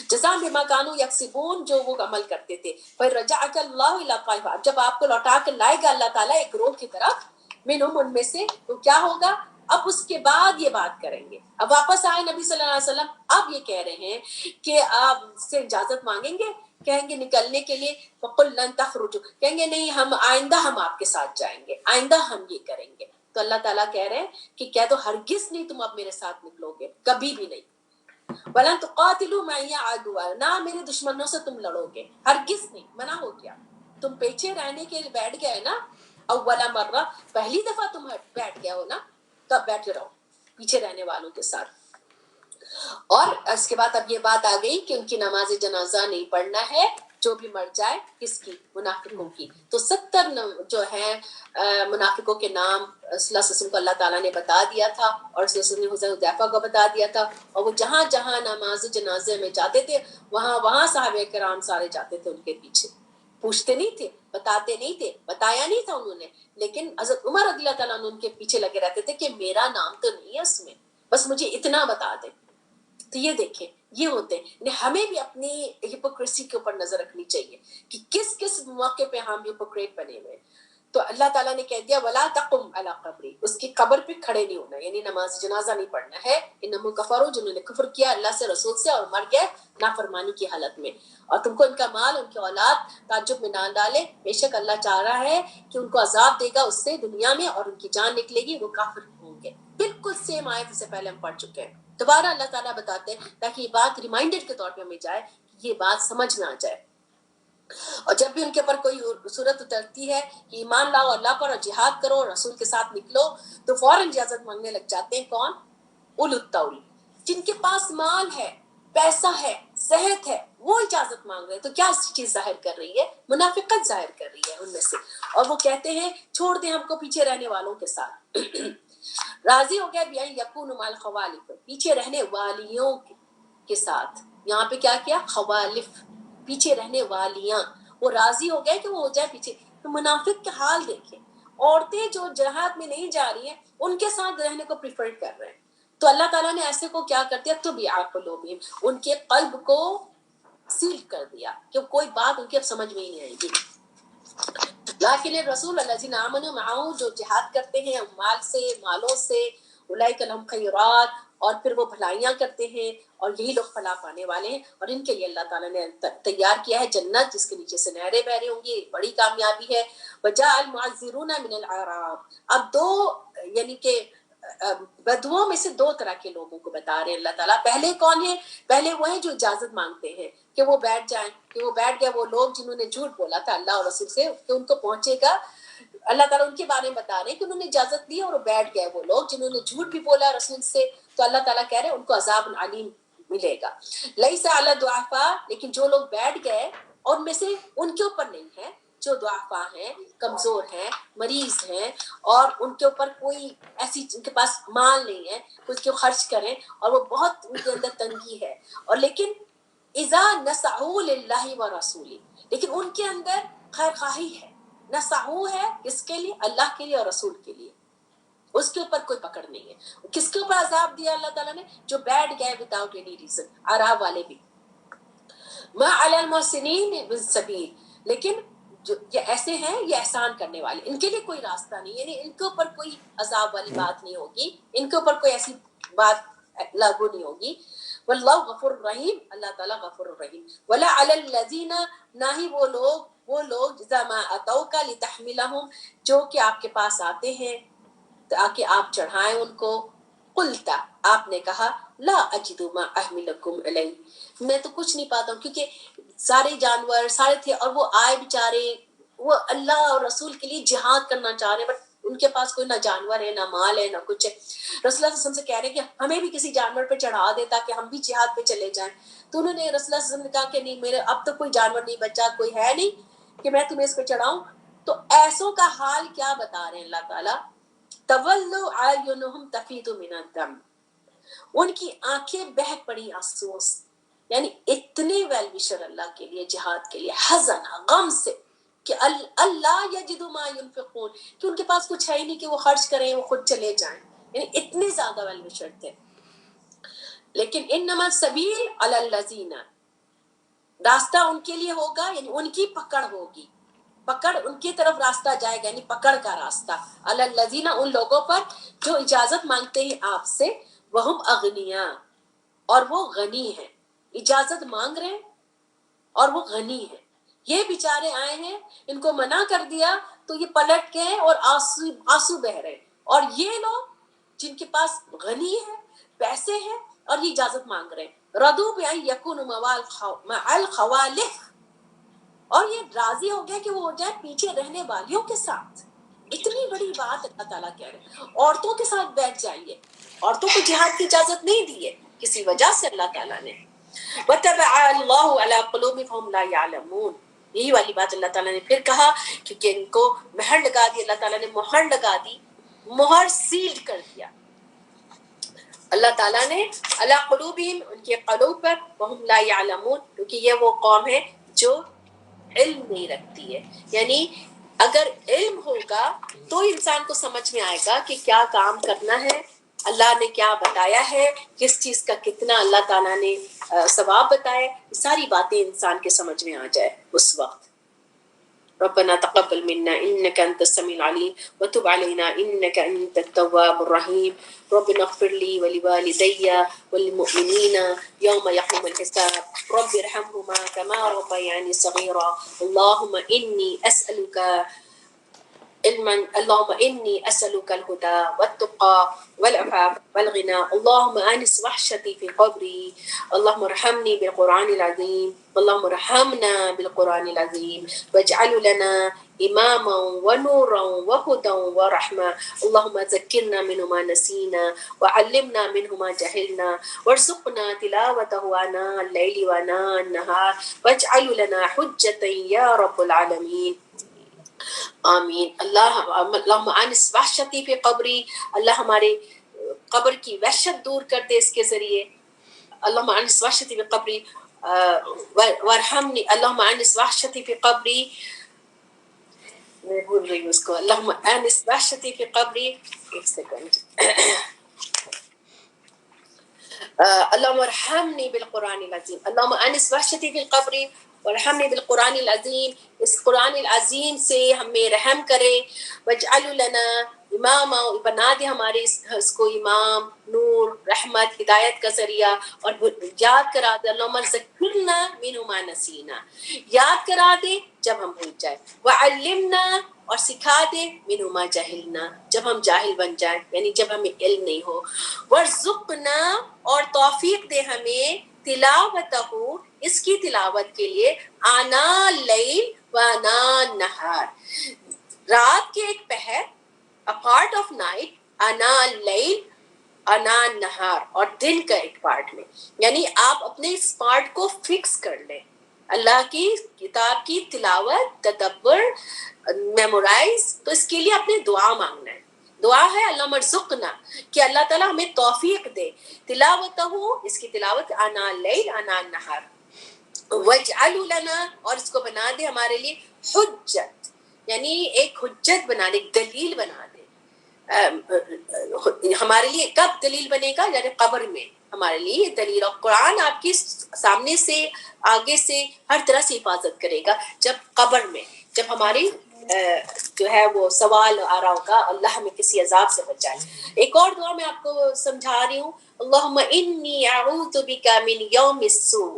جزاء بما كانوا يكسبون، جو وہ عمل کرتے تھے. پھر رجعك الله الى طائفہ، جب آپ کو لوٹا کر لائے گا اللہ تعالیٰ ایک گروہ کی طرف، منہم ان میں سے، تو کیا ہوگا؟ اب اس کے بعد یہ بات کریں گے. اب واپس آئے نبی صلی اللہ علیہ وسلم، اب یہ کہہ رہے ہیں کہ آپ سے اجازت مانگیں گے، کہیں گے نکلنے کے لیے. فقل لن تخرجوا، کہیں گے نہیں ہم آئندہ ہم آپ کے ساتھ جائیں گے، آئندہ ہم یہ کریں گے. تو اللہ تعالیٰ کہہ رہے ہیں کہ کہہ دو ہرگز نہیں تم اب میرے ساتھ نکلو گے، کبھی بھی نہیں. وَلَن تُقَاتِلُوا مَعِيَ عَدُوًا، نہ میرے دشمنوں سے تم لڑو گے، ہرگز نہیں، منع ہو گیا. تم پیچھے رہنے کے لیے بیٹھ گئے نا، اولا مرہ، پہلی دفعہ تم بیٹھ گئے ہو نا، تب بیٹھے رہو پیچھے رہنے والوں کے ساتھ. اور اس کے بعد اب یہ بات آ گئی کہ ان کی نماز جنازہ نہیں پڑھنا ہے جو بھی مر جائے. کس کی؟ منافقوں کی. تو 70 جو ہیں منافقوں کے نام صلی اللہ علیہ وسلم کو اللہ تعالیٰ نے بتا دیا تھا، اور صلی اللہ علیہ وسلم نے حذیفہ کو بتا دیا تھا. اور وہ جہاں جہاں نماز جنازے میں جاتے تھے وہاں صحابہ کرام سارے جاتے تھے ان کے پیچھے. پوچھتے نہیں تھے، بتاتے نہیں تھے، بتایا نہیں تھا انہوں نے، لیکن حضرت عمر رضی اللہ تعالیٰ عنہ ان کے پیچھے لگے رہتے تھے کہ میرا نام تو نہیں ہے اس میں، بس مجھے اتنا بتا دیں. تو یہ دیکھیں یہ ہوتے ہیں. ہمیں بھی اپنی ہپوکریسی کے اوپر نظر رکھنی چاہیے کہ کس کس موقع پہ ہم ہپوکریٹ بنے ہوئے. تو اللہ تعالیٰ نے کہہ دیا ولا تقم علی قبری، اس کی قبر پہ کھڑے نہیں ہونا، یعنی نماز جنازہ نہیں پڑھنا ہے. انہم کفروا، جنہوں نے کفر کیا اللہ سے رسول سے اور مر گئے نافرمانی کی حالت میں. اور تم کو ان کا مال، ان کی اولاد تعجب میں نہ ڈالے، بے شک اللہ چاہ رہا ہے کہ ان کو عذاب دے گا اس سے دنیا میں، اور ان کی جان نکلے گی، وہ کافر ہوں گے. بالکل سیم آیت سے پہلے ہم پڑھ چکے ہیں. دوبارہ اللہ تعالیٰ بتاتے ہیں تاکہ یہ بات ریمائنڈر کے طور پہ ہمیں جائے، یہ بات سمجھ میں آ جائے. اور جب بھی ان کے اوپر کوئی صورت اترتی ہے کہ ایمان لاؤ اللہ پر اور جہاد کرو اور رسول کے ساتھ نکلو، تو فوراً اجازت مانگنے لگ جاتے ہیں. کون؟ اولو الطول، جن کے پاس مال ہے، پیسہ ہے، صحت ہے، وہ اجازت مانگ رہے ہیں. تو کیا چیز ظاہر کر رہی ہے؟ منافقت ظاہر کر رہی ہے ان میں سے. اور وہ کہتے ہیں چھوڑ دیں ہم کو پیچھے رہنے والوں کے ساتھ. راضی ہو گیا بیان یکون مال خوالف، پیچھے رہنے والیوں کے ساتھ. یہاں پہ کیا کیا؟ خوالف، پیچھے رہنے والیاں. وہ راضی ہو گئے کہ وہ ہو جائے پیچھے. تو منافق کا حال دیکھیں، عورتیں جو جہاد میں نہیں جا رہی ہیں ان کے ساتھ رہنے کو پریفر کر رہے ہیں. تو اللہ تعالیٰ نے ایسے کو کیا کر دیا؟ تو قلوبہم، ان کے قلب کو سیل کر دیا کہ کوئی بات ان کی اب سمجھ میں ہی نہیں آئے گی. لیکن رسول الذین آمنوا معه، جو جہاد کرتے ہیں مال سے، مالوں سے، اولئک لهم خیرات، اور پھر وہ بھلائیاں کرتے ہیں، اور یہی لوگ فلاح پانے والے ہیں. اور ان کے لیے اللہ تعالیٰ نے تیار کیا ہے جنت جس کے نیچے سے نہریں بہ رہی ہوں گی. بڑی کامیابی ہے. وجاء المعذرون من الاعراب، اب دو یعنی کہ بدوؤں میں سے دو طرح کے لوگوں کو بتا رہے ہیں اللہ تعالیٰ. پہلے کون ہے؟ پہلے وہ ہیں جو اجازت مانگتے ہیں کہ وہ بیٹھ جائیں، کہ وہ بیٹھ گئے. وہ لوگ جنہوں نے جھوٹ بولا تھا اللہ اور رسول سے کہ ان کو پہنچے گا، اللہ تعالیٰ ان کے بارے میں بتا رہے ہیں کہ انہوں نے اجازت دی اور وہ بیٹھ گئے. وہ لوگ جنہوں نے جھوٹ بھی بولا رسول سے، تو اللہ تعالیٰ کہہ رہے ہیں ان کو عذاب علیم ملے گا. لیس علی الضعفاء، لیکن جو لوگ بیٹھ گئے اور میں سے ان کے اوپر نہیں ہے، جو ضعفاء ہیں، کمزور ہیں، مریض ہیں، اور ان کے اوپر کوئی ایسی، ان کے پاس مال نہیں ہے کچھ کے خرچ کریں، اور وہ بہت ان کے اندر تنگی ہے، اور لیکن اذا نصحوا للہ ورسولہ، لیکن ان کے اندر خیر خواہی ہے. نصحو ہے کس کے لیے؟ اللہ کے لیے اور رسول کے لیے. اس کے اوپر کوئی پکڑ نہیں ہے. کس کے اوپر عذاب دیا اللہ تعالیٰ نے؟ جو بیٹھ گئے وداؤٹ اینی ریزن، عراب والے بھی. ما علی المحسنین من سبیل، لیکن جو یہ ایسے ہیں یہ احسان کرنے والے، ان کے لیے کوئی راستہ نہیں، یعنی ان کے اوپر کوئی عذاب والی بات نہیں ہوگی، ان کے اوپر کوئی ایسی بات لاگو نہیں ہوگی. واللہ غفور الرحیم، اللہ تعالیٰ غفور الرحیم. ولا علی الذین، نہ ہی وہ لوگ اذا ما اتوک لتحملہم، جو کہ آپ کے پاس آتے ہیں تاکہ آپ چڑھائیں ان کو. قلتا، آپ نے کہا، لا اجد ما احملکم علیہ، میں تو کچھ نہیں پاتا ہوں، کیونکہ سارے جانور سارے تھے اور وہ آئے بیچارے، وہ اللہ اور رسول کے لیے جہاد کرنا چاہ رہے ہیں، بٹ ان کے پاس کوئی نہ جانور ہے، نہ مال ہے، نہ کچھ ہے. رسول اللہ صلی اللہ علیہ وسلم سے کہہ رہے ہیں کہ ہمیں بھی کسی جانور پہ چڑھا دے تاکہ ہم بھی جہاد پہ چلے جائیں. تو انہوں نے رسول اللہ صلی اللہ علیہ وسلم نے کہا کہ نہیں، میرے اب تو کوئی جانور نہیں بچا، کوئی ہے نہیں کہ میں تمہیں اس پہ چڑھاؤں. تو ایسوں کا حال کیا بتا رہے ہیں اللہ تعالیٰ؟ تولوا اعینہم تفیض من الدم، ان کی آنکھیں بہہ پڑی آنسوؤں سے، یعنی اتنے ویل وشر اللہ کے لیے، جہاد کے لیے، حزن، غم سے کہ اللہ یجد ما ینفقون، کہ ان کے پاس کچھ ہے ہی نہیں کہ وہ خرچ کریں، وہ خود چلے جائیں، یعنی اتنے زیادہ ویل وشر تھے. لیکن انما السبیل علی الذین، راستہ ان کے لیے ہوگا، یعنی ان کی پکڑ ہوگی، پکڑ ان کی طرف راستہ جائے گا، یعنی پکڑ کا راستہ. علی الذین، ان لوگوں پر جو اجازت مانگتے ہیں آپ سے، وہم اغنیاء، اور وہ غنی ہیں. اجازت مانگ رہے ہیں اور وہ غنی ہیں. یہ بیچارے آئے ہیں، ان کو منع کر دیا تو یہ پلٹ گئے اور آنسو بہ رہے. اور یہ لوگ جن کے پاس غنی ہے، پیسے ہیں، اور یہ اجازت مانگ رہے ہیں. رضوا بأن یکونوا مع الخوالف، اور یہ راضی ہو گیا کہ وہ ہو جائے پیچھے رہنے والیوں کے ساتھ. اتنی بڑی بات اللہ تعالیٰ کہہ رہے ہیں. عورتوں کے ساتھ بیٹھ جائیے، عورتوں کو جہاد کی اجازت نہیں دی ہے کسی وجہ سے اللہ تعالیٰ نے. وَتَبَعَ اللَّهُ عَلَىٰ قُلُوبِهِمْ لَا يَعْلَمُونَ، یہی والی بات اللہ تعالیٰ نے پھر کہا، کیونکہ ان کو مہر لگا دی، اللہ تعالیٰ نے مہر لگا دی، مہر سیلڈ کر دیا اللہ تعالیٰ نے عَلَىٰ قُلُوبِهِمْ، ان کے قلوب پر، وَهُمْ لَا يَعْلَمُونَ، کیونکہ یہ وہ قوم ہے جو علم نہیں رکھتی ہے. یعنی اگر علم ہوگا تو انسان کو سمجھ میں آئے گا کہ کیا کام کرنا ہے، اللہ نے کیا بتایا ہے، کس چیز کا کتنا اللہ تعالیٰ نے ثواب بتایا، ساری باتیں انسان کے سمجھ میں آ جائے اس وقت. ربنا تقبل منا انك انت السميع العليم وتب علينا انك انت التواب الرحيم. ربنا اغفر لي ولوالدي والمؤمنين يوم يقوم الحساب. رب ارحمهما كما ربياني صغيرا. اللهم اني اسالك علما، اللهم اني اسالك الهدى والتقى والعفاف والغنى. اللهم انس وحشتي في قبري. اللهم ارحمني بالقرآن العظيم. اللهم ارحمنا بالقرآن العظيم واجعل لنا إماما ونورا وهدى ورحمة. اللهم ذكرنا منه ما نسينا وعلمنا منه ما جهلنا وارزقنا تلاوته آناء الليل وآناء النهار واجعل لنا حجة يا رب العالمين. آمین. اللہم آنس وحشتی فی قبری، اللہ ہمارے قبر کی وحشت دور کر دے اس کے ذریعے. اللہم آنس وحشتی فی قبری وارحمنی. اللہم آنس وحشتی فی قبری، میں بھول رہی ہوں اس کو. اللہم آنس وحشتی فی قبری، ایک سیکنڈ. اللہم ارحمنی بالقرآن العظیم. اللہم آنس وحشتی فی قبری وارحمنی بالقرآن العظیم. اس قرآن العظیم سے ہمیں رحم کرے. واجعل لنا امام بنا دے ہمارے اس کو امام، نور، رحمت، ہدایت کا ذریعہ، اور یاد کرا دے اللہم ذکرنا منہ ما نسینا، یاد کرا دے جب ہم بھول جائیں، وعلمنا اور سکھا دے منہ ما جہلنا جب ہم جاہل بن جائیں، یعنی جب ہمیں علم نہیں ہو، ورزقنا اور توفیق دے ہمیں تلاوتہ اس کی تلاوت کے لیے آنا اللیل و آنا النہار، رات کے ایک پہر a part of night، انا اللیل انا النہار، اور دن کا ایک پارٹ میں، یعنی آپ اپنے اس پارٹ کو فکس کر لیں، اللہ کی کتاب کی تلاوت، تدبر، میمورائز، تو اس کے لیے اپنے دعا مانگنا ہے، دعا ہے اللہم ارزقنا کہ اللہ تعالیٰ ہمیں توفیق دے تلاوتہ اس کی تلاوت آنا اللیل آنا النہار، وَاجْعَلْ لَنَا اور اس کو بنا دے ہمارے لیے حجت، یعنی ایک حجت بنا دے، ایک دلیل بنا دے ہمارے لیے۔ کب دلیل بنے گا؟ یعنی قبر میں ہمارے لیے دلیل، اور قرآن آپ کی سامنے سے، آگے سے، ہر طرح سے حفاظت کرے گا جب قبر میں، جب ہماری جو ہے وہ سوال آ رہا ہوگا اللہ ہمیں کسی عذاب سے بچائے۔ ایک اور دعا میں آپ کو سمجھا رہی ہوں، اللہم انی اعوذ بک من یوم السوء،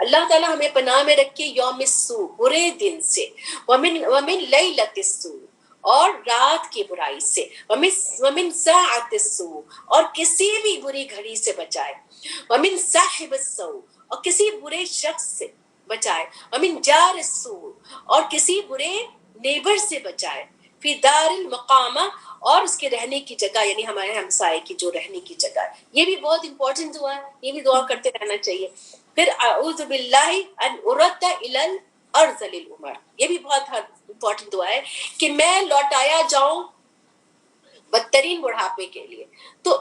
اللہ تعالیٰ ہمیں پناہ میں رکھے یوم السوء برے دن سے، ومن لیلۃ السوء اور رات کی برائی سے، ومن ساعۃ السوء اور کسی بھی بری گھڑی سے بچائے، ومن صاحب السوء اور کسی برے شخص سے بچائے، ومن جار السوء اور کسی برے نیبر سے بچائے، فی دار المقامہ اور اس کے رہنے کی جگہ، یعنی ہمارے ہمسائے کی جو رہنے کی جگہ ہے۔ یہ بھی بہت امپورٹنٹ دعا ہے، یہ بھی دعا کرتے رہنا چاہیے۔ پھر اعوذ باللہ ان ارد الی الارذل العمر، یہ بھی بہت امپورٹنٹ دعا ہے کہ میں لوٹایا جاؤں بدترین بڑھاپے کے لیے۔ تو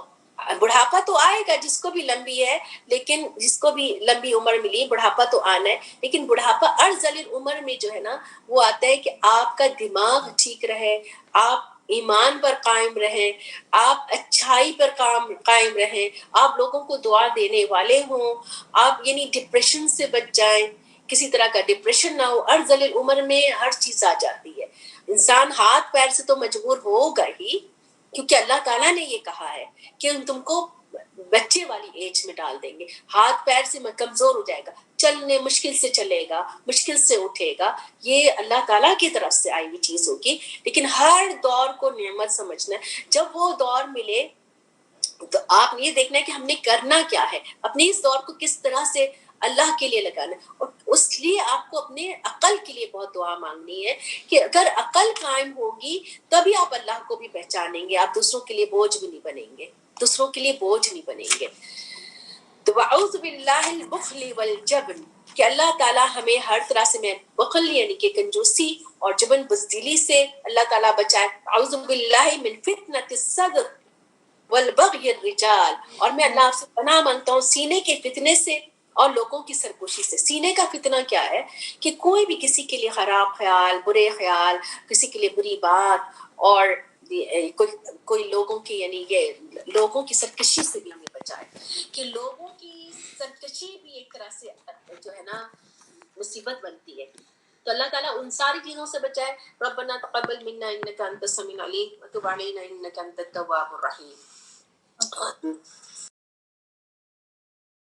بڑھاپا تو آئے گا جس کو بھی لمبی ہے، لیکن جس کو بھی لمبی عمر ملی، بڑھاپا تو آنا ہے، لیکن بڑھاپا ارذل العمر میں جو ہے نا وہ آتا ہے کہ آپ کا دماغ ٹھیک رہے، آپ ایمان پر قائم رہیں، آپ اچھائی پر قائم رہیں، آپ لوگوں کو دعا دینے والے ہوں، آپ یعنی ڈپریشن سے بچ جائیں، کسی طرح کا ڈپریشن نہ ہو۔ ارذل العمر میں ہر چیز آ جاتی ہے، انسان ہاتھ پیر سے تو مجبور ہوگا ہی، کیونکہ اللہ تعالیٰ نے یہ کہا ہے کہ ہم تم کو بچے والی ایج میں ڈال دیں گے، ہاتھ پیر سے کمزور ہو جائے گا، چلنے مشکل سے چلے گا، مشکل سے اٹھے گا، یہ اللہ تعالیٰ کی طرف سے آئی ہوئی چیز ہوگی۔ لیکن ہر دور کو نعمت سمجھنا ہے، جب وہ دور ملے تو آپ یہ دیکھنا ہے کہ ہم نے کرنا کیا ہے، اپنے اس دور کو کس طرح سے اللہ کے لیے لگانا ہے، اور اس لیے آپ کو اپنے عقل کے لیے بہت دعا مانگنی ہے کہ اگر عقل قائم ہوگی تبھی آپ اللہ کو بھی پہچانیں گے، آپ دوسروں کے لیے بوجھ بھی نہیں بنیں گے، دوسروں کے لیے بوجھ نہیں بنیں گے۔ تو وَأَعُوذُ بِاللَّهِ الْبُخْلِ وَالْجَبْنِ کہ اللہ تعالیٰ ہمیں ہر طرح سے، میں بخل یعنی کہ کنجوسی اور جبن بزدلی سے اللہ تعالیٰ بچائے۔ اعوذ باللہ من فتنة الصدر والبغی الرجال، اور میں اللہ آپ سے پناہ مانگتا ہوں سینے کے فتنے سے اور لوگوں کی سرکشی سے۔ سینے کا فتنہ کیا ہے کہ کوئی بھی کسی کے لیے خراب خیال، برے خیال، کسی کے لیے بری بات، اور کوئی لوگوں کی یعنی یہ لوگوں کی سرکشی سے بھی ہمیں بچائے، کہ لوگوں کی سرکشی بھی ایک طرح سے جو ہے نا مصیبت بنتی ہے۔ تو اللہ تعالیٰ ان ساری چیزوں سے بچائے۔ ربنا تقبل منا انک انت السمیع العلیم وتب علینا انک انت التواب الرحیم۔